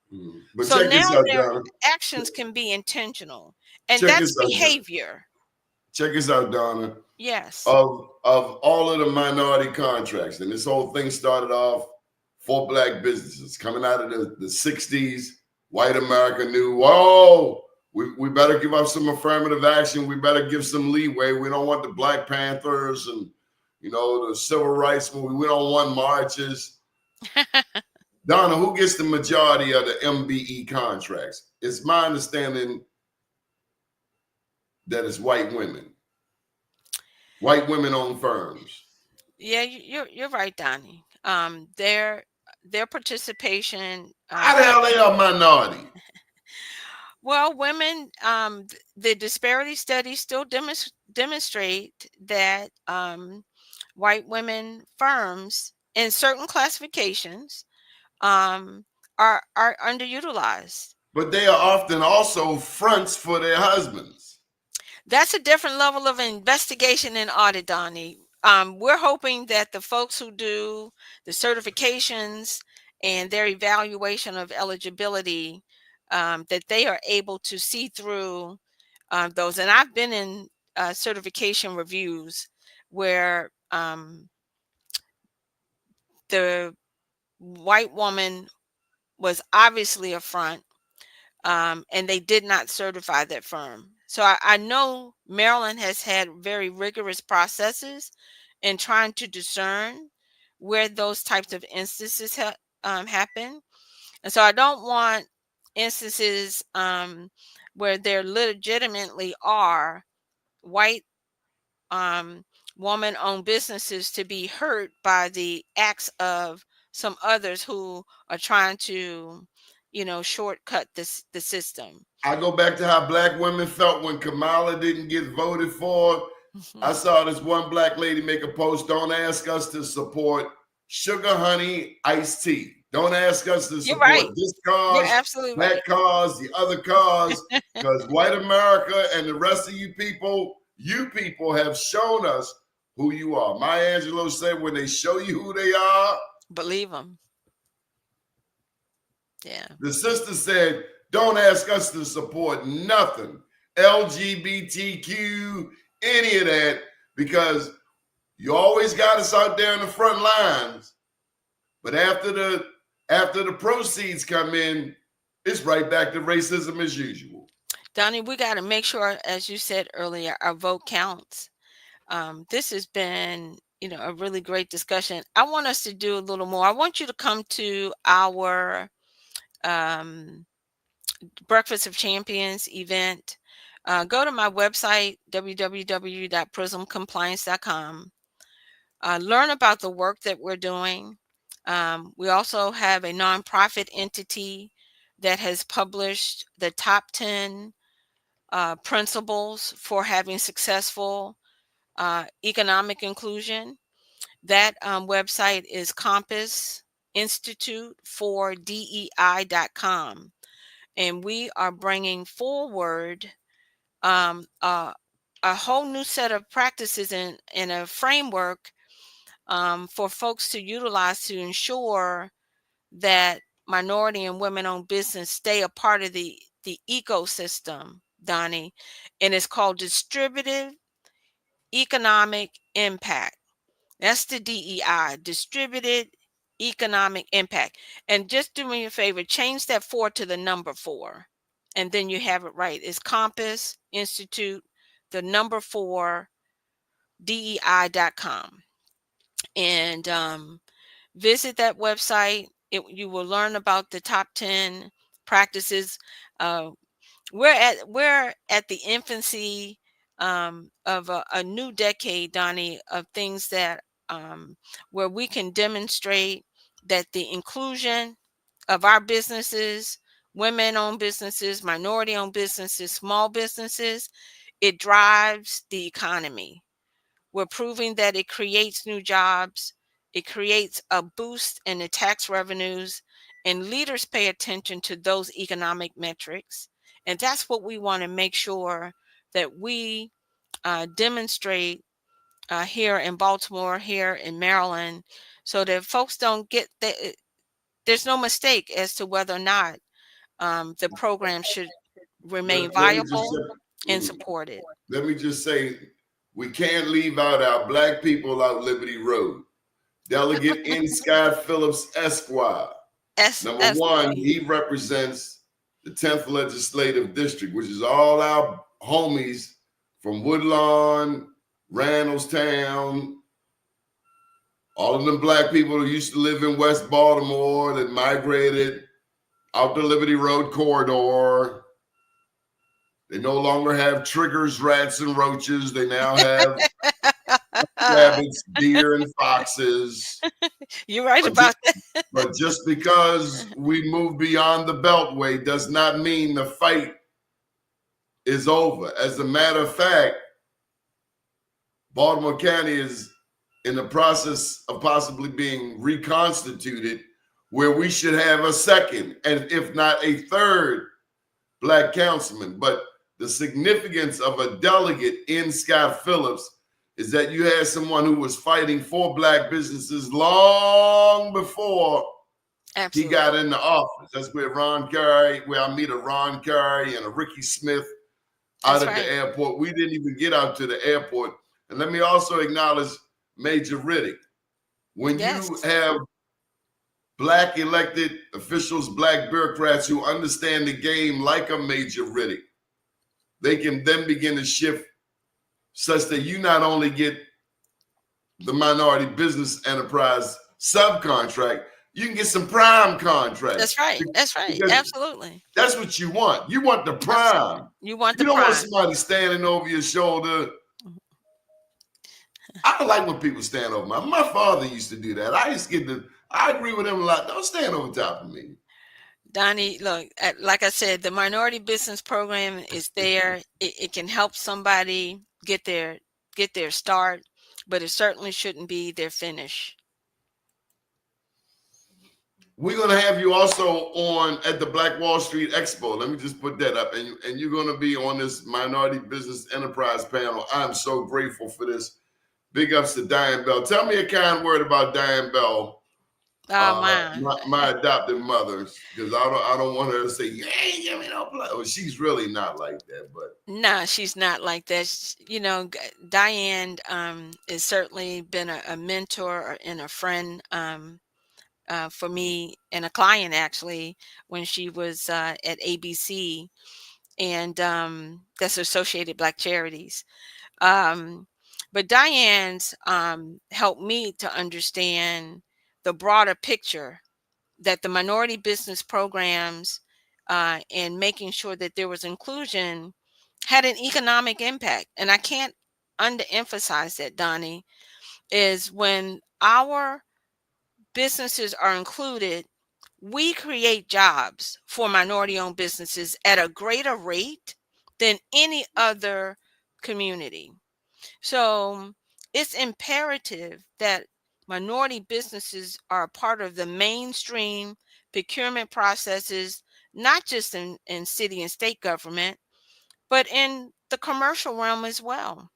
But so check now this out, their Donna. actions can be intentional. And Check that's this out, behavior. Check this out, Donna. Yes. Of all of the minority contracts, and this whole thing started off for Black businesses coming out of the 60s. White America knew, whoa, We better give up some affirmative action. We better give some leeway. We don't want the Black Panthers and, the civil rights movement. We don't want marches. Donna, who gets the majority of the MBE contracts? It's my understanding that it's white women. White women-owned firms. Yeah, you're right, Donnie. Their participation. How the hell they are a minority? Well, women, the disparity studies still demonstrate that white women firms in certain classifications are underutilized. But they are often also fronts for their husbands. That's a different level of investigation and audit, Donnie. We're hoping that the folks who do the certifications and their evaluation of eligibility, that they are able to see through those. And I've been in certification reviews where the white woman was obviously a front, and they did not certify that firm. So I know Maryland has had very rigorous processes in trying to discern where those types of instances happen. And so I don't want instances where there legitimately are white woman-owned businesses to be hurt by the acts of some others who are trying to, shortcut the system. I go back to how Black women felt when Kamala didn't get voted for. I saw this one Black lady make a post, don't ask us to support sugar, honey, iced tea. Don't ask us to support this cause, that cause, the other cause, because white America and the rest of you people have shown us who you are. Maya Angelou said, when they show you who they are, believe them. Yeah. The sister said, don't ask us to support nothing, LGBTQ, any of that, because you always got us out there in the front lines. But after the proceeds come in, it's right back to racism as usual. Donnie, we got to make sure, as you said earlier, our vote counts. This has been, a really great discussion. I want us to do a little more. I want you to come to our Breakfast of Champions event. Go to my website, www.prismcompliance.com. Learn about the work that we're doing. We also have a nonprofit entity that has published the top 10 principles for having successful economic inclusion. That website is compassinstituteForDEI.com. And we are bringing forward a whole new set of practices and a framework for folks to utilize to ensure that minority and women-owned business stay a part of the ecosystem, Donnie. And it's called Distributive Economic Impact. That's the DEI, Distributed Economic Impact. And just do me a favor, change that 4 to the number 4. And then you have it right. It's Compass Institute, the number 4, DEI.com. And visit that website. You will learn about the top 10 practices. We're at the infancy of a new decade, Donnie, of things that where we can demonstrate that the inclusion of our businesses, women-owned businesses, minority-owned businesses, small businesses, it drives the economy. We're proving that it creates new jobs. It creates a boost in the tax revenues, and leaders pay attention to those economic metrics. And that's what we want to make sure that we demonstrate here in Baltimore, here in Maryland, so that folks don't get that. There's no mistake as to whether or not the program should remain viable and supported. Let me just say, we can't leave out our Black people out Liberty Road. Delegate N. Scott Phillips, Esquire. Number one, he represents the 10th Legislative District, which is all our homies from Woodlawn, Randallstown, all of them black people who used to live in West Baltimore that migrated out the Liberty Road corridor. They no longer have triggers, rats, and roaches. They now have rabbits, deer, and foxes. You're right about that. But just because we move beyond the Beltway does not mean the fight is over. As a matter of fact, Baltimore County is in the process of possibly being reconstituted, where we should have a second, and if not a third, black councilman. But the significance of a delegate in Scott Phillips is that you had someone who was fighting for black businesses long before he got into office. That's where I meet a Ron Carey and a Ricky Smith out at the airport. We didn't even get out to the airport. And let me also acknowledge Major Riddick. When you have black elected officials, black bureaucrats who understand the game like a Major Riddick, they can then begin to shift such that you not only get the minority business enterprise subcontract, you can get some prime contracts. That's right. That's right. Because absolutely. That's what you want. You want the prime. You want the prime. You don't prime. want somebody standing over your shoulder. I don't like when people stand over my father used to do that. I agree with him a lot. Don't stand over top of me. Doni, look, like I said, the minority business program is there. It can help somebody get their start, but it certainly shouldn't be their finish. We're going to have you also on at the Black Wall Street Expo. Let me just put that up. And you're going to be on this minority business enterprise panel. I'm so grateful for this. Big ups to Diane Bell. Tell me a kind word about Diane Bell. My adopted mother, because I don't want her to say, you ain't give me no play. Well, she's really not like that, but no, she's not like that. You know, Diane has certainly been a mentor and a friend for me, and a client actually, when she was at ABC, and that's Associated Black Charities. But Diane's helped me to understand the broader picture that the minority business programs and making sure that there was inclusion had an economic impact. And I can't underemphasize that, Doni, is when our businesses are included, we create jobs for minority-owned businesses at a greater rate than any other community. So it's imperative that minority businesses are a part of the mainstream procurement processes, not just in city and state government, but in the commercial realm as well.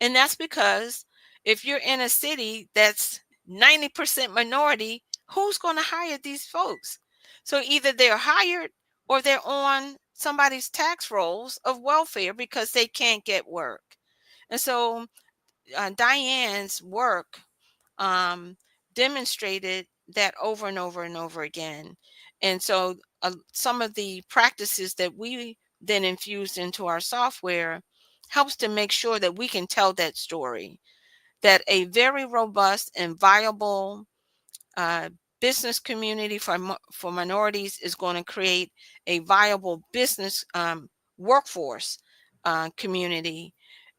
And that's because if you're in a city that's 90% minority, who's going to hire these folks? So either they're hired or they're on somebody's tax rolls of welfare because they can't get work. And so Diane's work demonstrated that over and over and over again. And so some of the practices that we then infused into our software helps to make sure that we can tell that story, that a very robust and viable business community for minorities is going to create a viable business workforce community.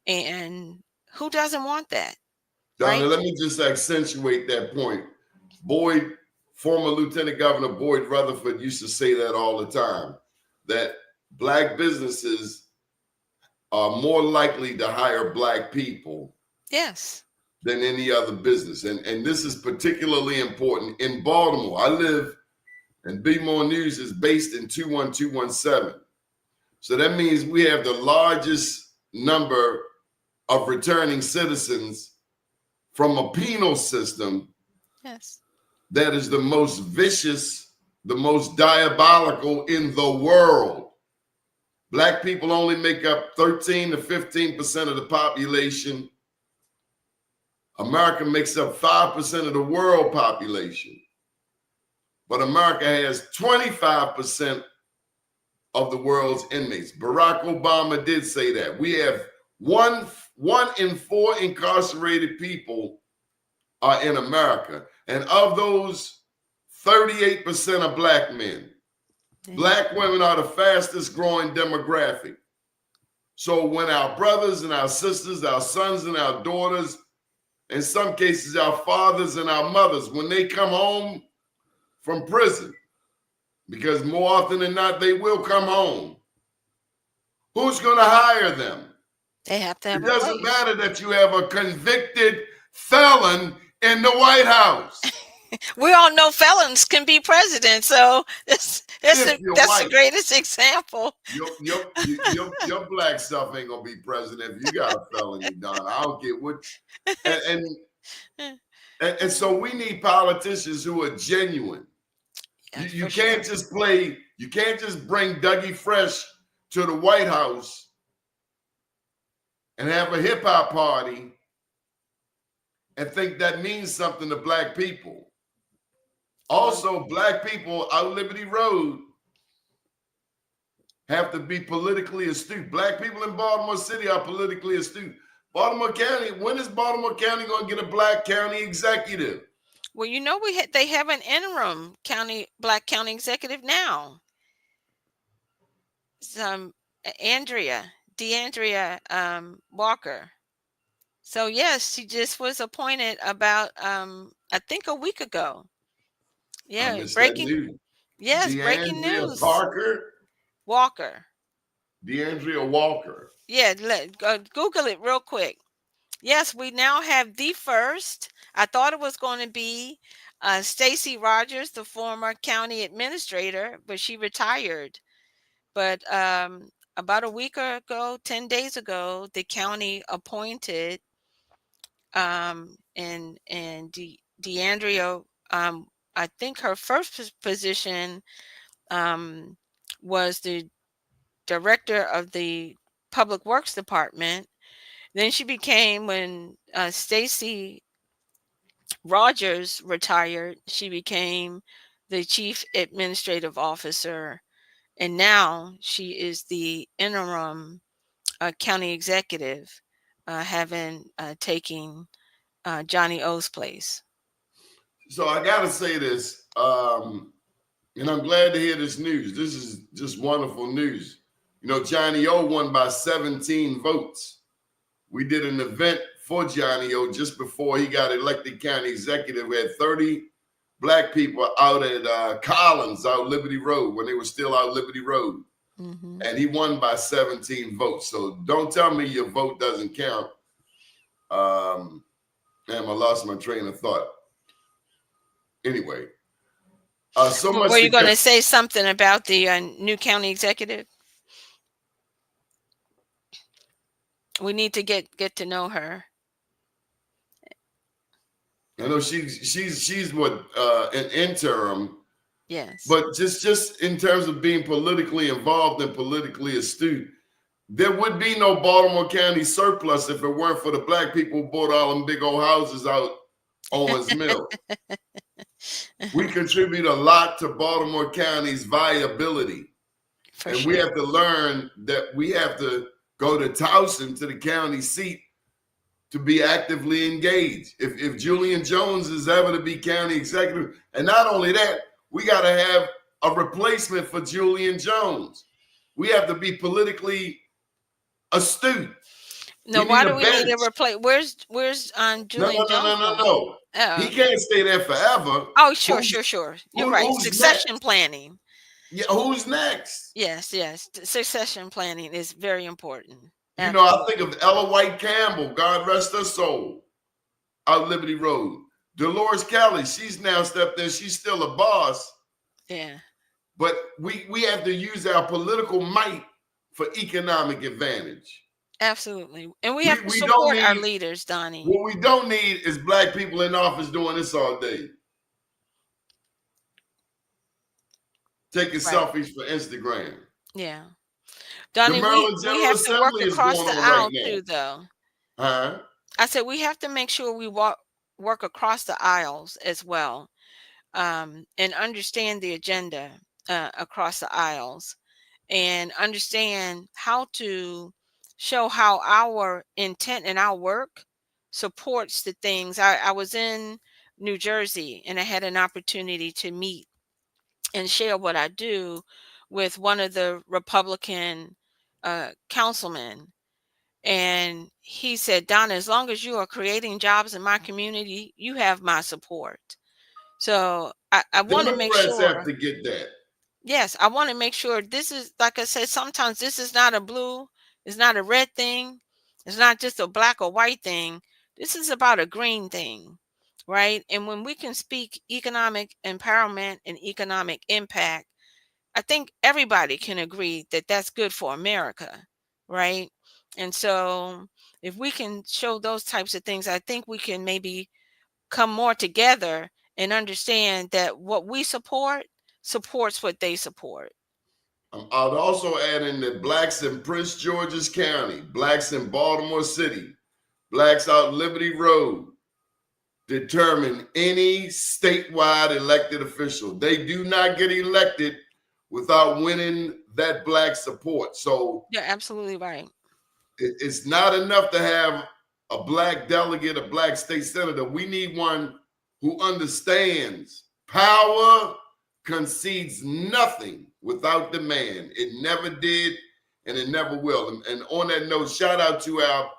And who doesn't want that? Donna, let me just accentuate that point. Boyd, former Lieutenant Governor Boyd Rutherford used to say that all the time, that black businesses are more likely to hire black people than any other business. And this is particularly important in Baltimore. I live, and Be More News is based in 21217. So that means we have the largest number of returning citizens from a penal system that is the most vicious, the most diabolical in the world. Black people only make up 13 to 15% of the population. America makes up 5% of the world population. But America has 25% of the world's inmates. Barack Obama did say that. We have one in 4 incarcerated people are in America. And of those, 38% are black men. Black women are the fastest growing demographic. So when our brothers and our sisters, our sons and our daughters, in some cases our fathers and our mothers, when they come home from prison, because more often than not, they will come home, who's going to hire them? They have to have It a doesn't place. matter that you have a convicted felon in the White House. We all know felons can be president, so that's white. the greatest example. Your black self ain't gonna be president if you got a felony, Donna. I don't get what. And so we need politicians who are genuine. You can't just play. You can't just bring Dougie Fresh to the White House and have a hip hop party and think that means something to black people. Also, black people out Liberty Road have to be politically astute. Black people in Baltimore City are politically astute. Baltimore County, when is Baltimore County going to get a black county executive? Well, you know, they have an interim black county executive now. Some DeAndrea Walker. So yes, she just was appointed about I think a week ago. Yeah, breaking news. Yes, breaking news. Walker. DeAndrea Walker. Yeah, Google it real quick. Yes, we now have the first. I thought it was going to be Stacey Rogers, the former county administrator, but she retired. But about a week ago, 10 days ago, the county appointed and DeAndrea, I think her first position was the director of the Public Works Department. Then she became, when Stacey Rogers retired, she became the chief administrative officer. And now she is the interim county executive, having taken Johnny O's place. So I got to say this, and I'm glad to hear this news. This is just wonderful news. You know, Johnny O won by 17 votes. We did an event for Johnny O just before he got elected county executive. We had 30 black people out at Collins, out Liberty Road, when they were still out Liberty Road. Mm-hmm. And he won by 17 votes. So don't tell me your vote doesn't count. Damn, I lost my train of thought. Anyway. So much. Were you going to say something about the new county executive? We need to get to know her. I know she's what an interim. Yes. But just in terms of being politically involved and politically astute, there would be no Baltimore County surplus if it weren't for the black people who bought all them big old houses out Owens Mill. We contribute a lot to Baltimore County's viability. We have to learn that we have to go to Towson, to the county seat, to be actively engaged. If Julian Jones is ever to be county executive, and not only that, we got to have a replacement for Julian Jones. We have to be politically astute. No, why do we need to replace? Where's Julian Jones? No. He can't stay there forever. Oh, sure. You're right. Succession planning. Yeah, who's next? Yes. Succession planning is very important. You know, I think of Ella White Campbell, God rest her soul, out Liberty Road. Dolores Kelly, she's now stepped in. She's still a boss. Yeah. But we have to use our political might for economic advantage. Absolutely. And we have to support our leaders, Donnie. What we don't need is black people in office doing this all day. Taking selfies for Instagram. Yeah. Donnie, we have to work across the aisle too, though. Huh? I said we have to make sure we work across the aisles as well, and understand the agenda across the aisles. and understand how to show how our intent and our work supports the things. I was in New Jersey and I had an opportunity to meet and share what I do with one of the Republican councilmen. And he said, Donna, as long as you are creating jobs in my community, you have my support. So I want to make Democrats have sure. to get that. Yes, I want to make sure this is, like I said, sometimes this is not a blue, it's not a red thing, it's not just a black or white thing. This is about a green thing, right? And when we can speak economic empowerment and economic impact, I think everybody can agree that that's good for America, right? And so if we can show those types of things, I think we can maybe come more together and understand that what we support supports what they support. I'd also add in that blacks in Prince George's County, blacks in Baltimore City, blacks out Liberty Road determine any statewide elected official. They do not get elected without winning that black support. So You're absolutely right. it's not enough to have a black delegate, a black state senator. We need one who understands power concedes nothing without demand. It never did, and it never will. And on that note, shout out to our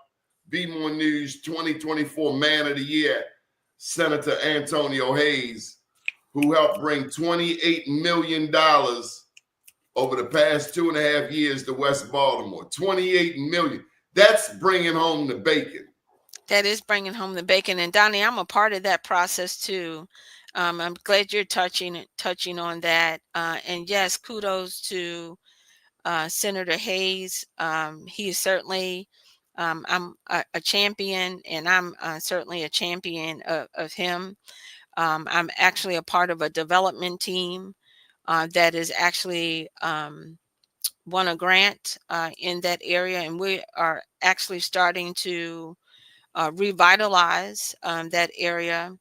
Be More News 2024 Man of the Year, Senator Antonio Hayes, who helped bring $28 million over the past 2.5 years to West Baltimore. $28 million. That's bringing home the bacon. That is bringing home the bacon. And Donnie, I'm a part of that process too. I'm glad you're touching on that. And yes, kudos to Senator Hayes. He is certainly, I'm a champion, and I'm certainly a champion of him. I'm actually a part of a development team that is actually won a grant in that area, and we are actually starting to revitalize that area.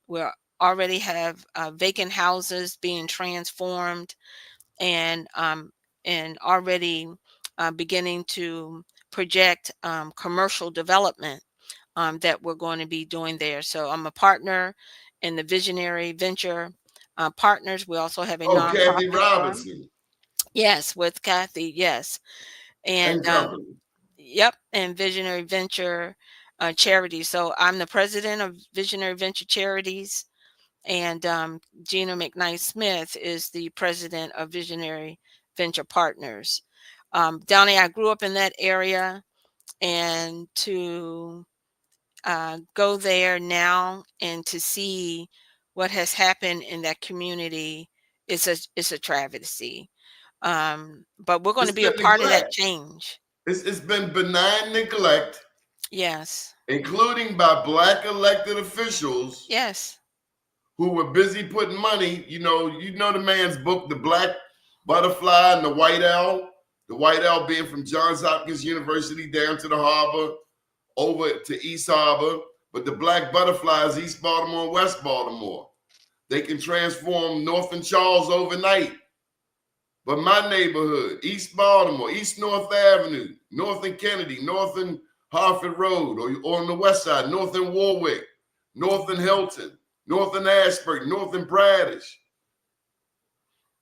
We already have vacant houses being transformed, and already beginning to project commercial development that we're going to be doing there. So I'm a partner in the Visionary Venture Partners. We also have a Oh, Kathy nonprofit arm. Robinson Yes, with Kathy. Yes, and and company. yep, and Visionary Venture Charities. So I'm the president of Visionary Venture Charities, and Gina McKnight Smith is the president of Visionary Venture Partners. Downey, I grew up in that area, and to go there now and to see what has happened in that community is a travesty. But we're going to It's be a been part of that neglect. change. It's been benign neglect, Yes. including by black elected officials Yes. who were busy putting money. You know the man's book, The Black Butterfly and the White Owl. The White Owl being from Johns Hopkins University down to the harbor, over to East Harbor. But the Black Butterfly is East Baltimore and West Baltimore. They can transform North and Charles overnight. But my neighborhood, East Baltimore, East North Avenue, North and Kennedy, North and Harford Road, or on the west side, North and Warwick, North and Hilton, North and Ashburn, North and Bradish,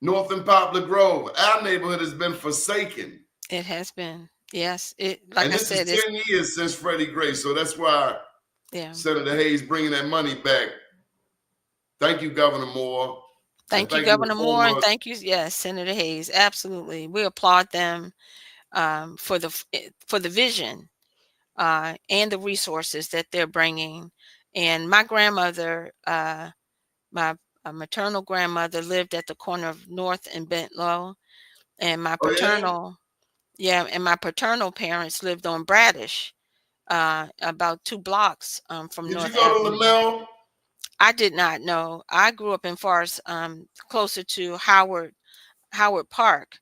North and Poplar Grove. Our neighborhood has been forsaken. It has been. Yes. Like And I this said, is 10 years since Freddie Gray. So that's why Senator Hayes bringing that money back. Thank you, Governor Moore. Thank you, Governor Moore, and thank you, yes, Senator Hayes. Absolutely, we applaud them for the vision and the resources that they're bringing. And my grandmother, my maternal grandmother, lived at the corner of North and Bentlow, and my paternal, and my paternal parents lived on Bradish, about 2 blocks from North Did you go to Avenue. LaMelle? I did not know. I grew up in Forest, closer to Howard Park,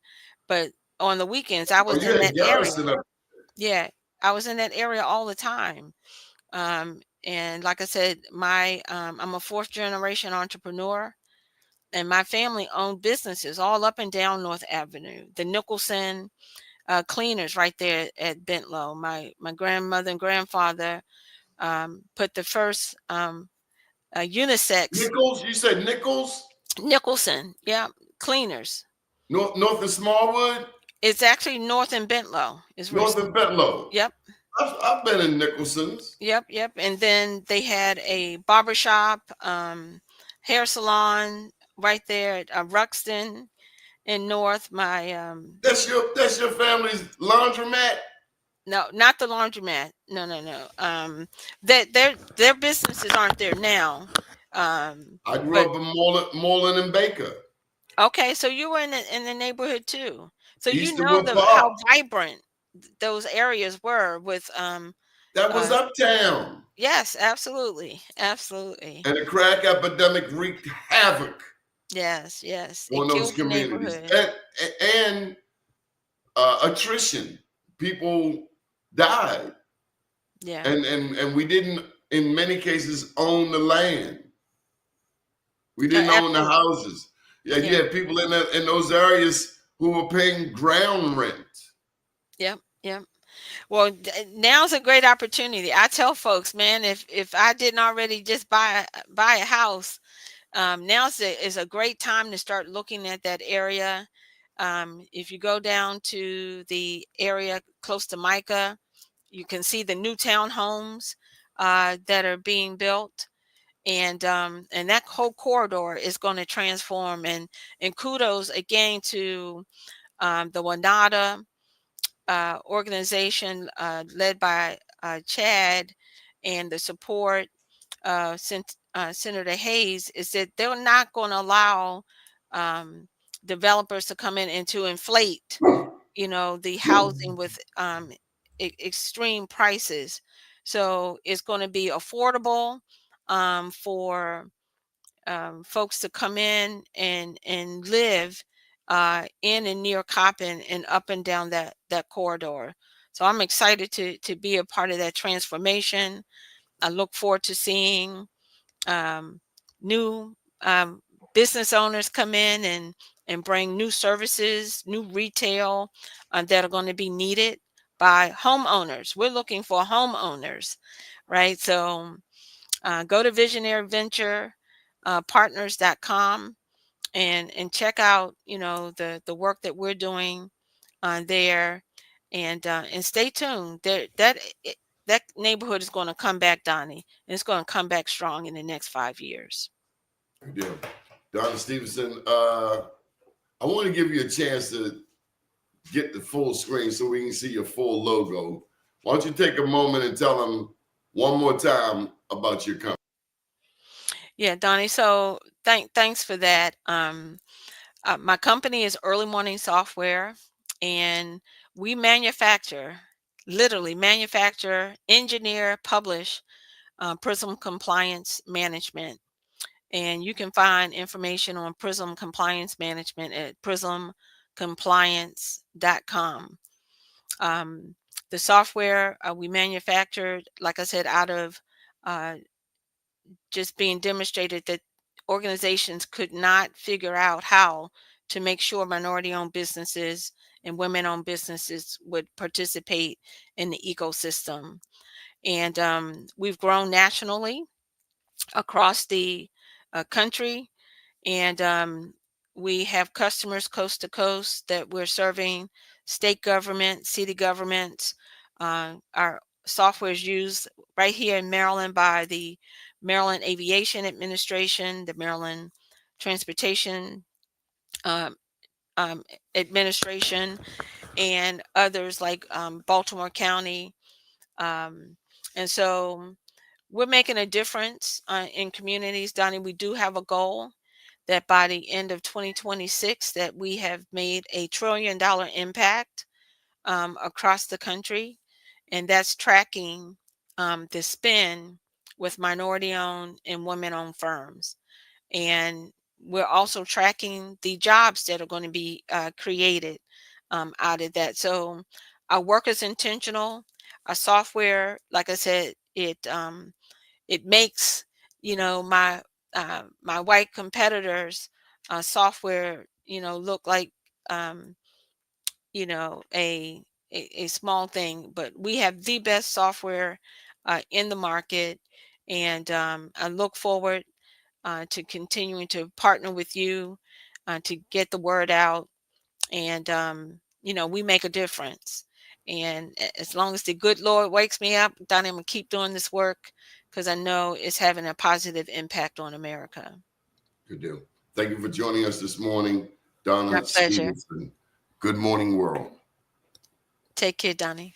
but on the weekends I was in that area. Yeah, I was in that area all the time. And like I said, I'm a 4th generation entrepreneur, and my family owned businesses all up and down North Avenue. The Nicholson cleaners right there at Bentlow. My grandmother and grandfather put the first unisex Nichols, you said Nichols? Nicholson, yeah, cleaners. North and Smallwood? It's actually North and Bentlow is where North and Bedlow. yep, I've been in Nicholson's. yep. And then they had a barbershop, hair salon right there at Ruxton in North. My That's your family's laundromat? no, not the laundromat. No. That their businesses aren't there now. I grew But up in Moreland and Baker. okay, so you were in the neighborhood too. So you know Easterwood how Park. vibrant those areas were with That was uptown. yes, absolutely. Absolutely. And the crack epidemic wreaked havoc Yes. It on those killed the communities. neighborhood. And attrition. People died. Yeah. And we didn't, in many cases, own the land. We didn't own the Absolutely. houses. Yeah, you had people in those areas who were paying ground rent. Yep. Well, now's a great opportunity. I tell folks, man, if I didn't already just buy a house, now is a great time to start looking at that area. If you go down to the area close to Micah, you can see the new townhomes that are being built, and that whole corridor is going to transform. And kudos again to the Wanada organization led by Chad, and the support Senator Hayes, is that they're not going to allow developers to come in and to inflate, the housing with extreme prices. So it's going to be affordable for folks to come in and live in and near Coppin and up and down that corridor. So I'm excited to be a part of that transformation. I look forward to seeing new business owners come in and bring new services, new retail that are going to be needed by homeowners. We're looking for homeowners, right? So go to Visionary Venture partners.com and check out the work that we're doing there, and stay tuned. That neighborhood is going to come back, Donnie, and it's going to come back strong in the next 5 years. Yeah. Donna Stevenson, I want to give you a chance to get the full screen so we can see your full logo. Why don't you take a moment and tell them one more time about your company? Yeah, Donnie. So thanks for that. My company is Early Morning Software, and we literally manufacture, engineer, publish PRISM compliance management. And you can find information on PRISM compliance management at prismcompliance.com. The software we manufactured, like I said, out of just being demonstrated that organizations could not figure out how to make sure minority-owned businesses and women-owned businesses would participate in the ecosystem. And we've grown nationally across the country, and we have customers coast to coast that we're serving, state government, city governments. Our software is used right here in Maryland by the Maryland Aviation Administration, the Maryland Transportation Administration, and others like Baltimore County. And so we're making a difference in communities. Donnie, we do have a goal that by the end of 2026 that we have made $1 trillion impact across the country, and that's tracking the spend with minority-owned and women-owned firms. And we're also tracking the jobs that are going to be created out of that. So our work is intentional. Our software, like I said, it makes my white competitors software, look like, a small thing, but we have the best software in the market. And I look forward to continuing to partner with you to get the word out. And, we make a difference. And as long as the good Lord wakes me up, Doni, I'm going to keep doing this work because I know it's having a positive impact on America. Good deal. Thank you for joining us this morning, My Donna pleasure. Stevenson. Good morning, world. Take care, Doni.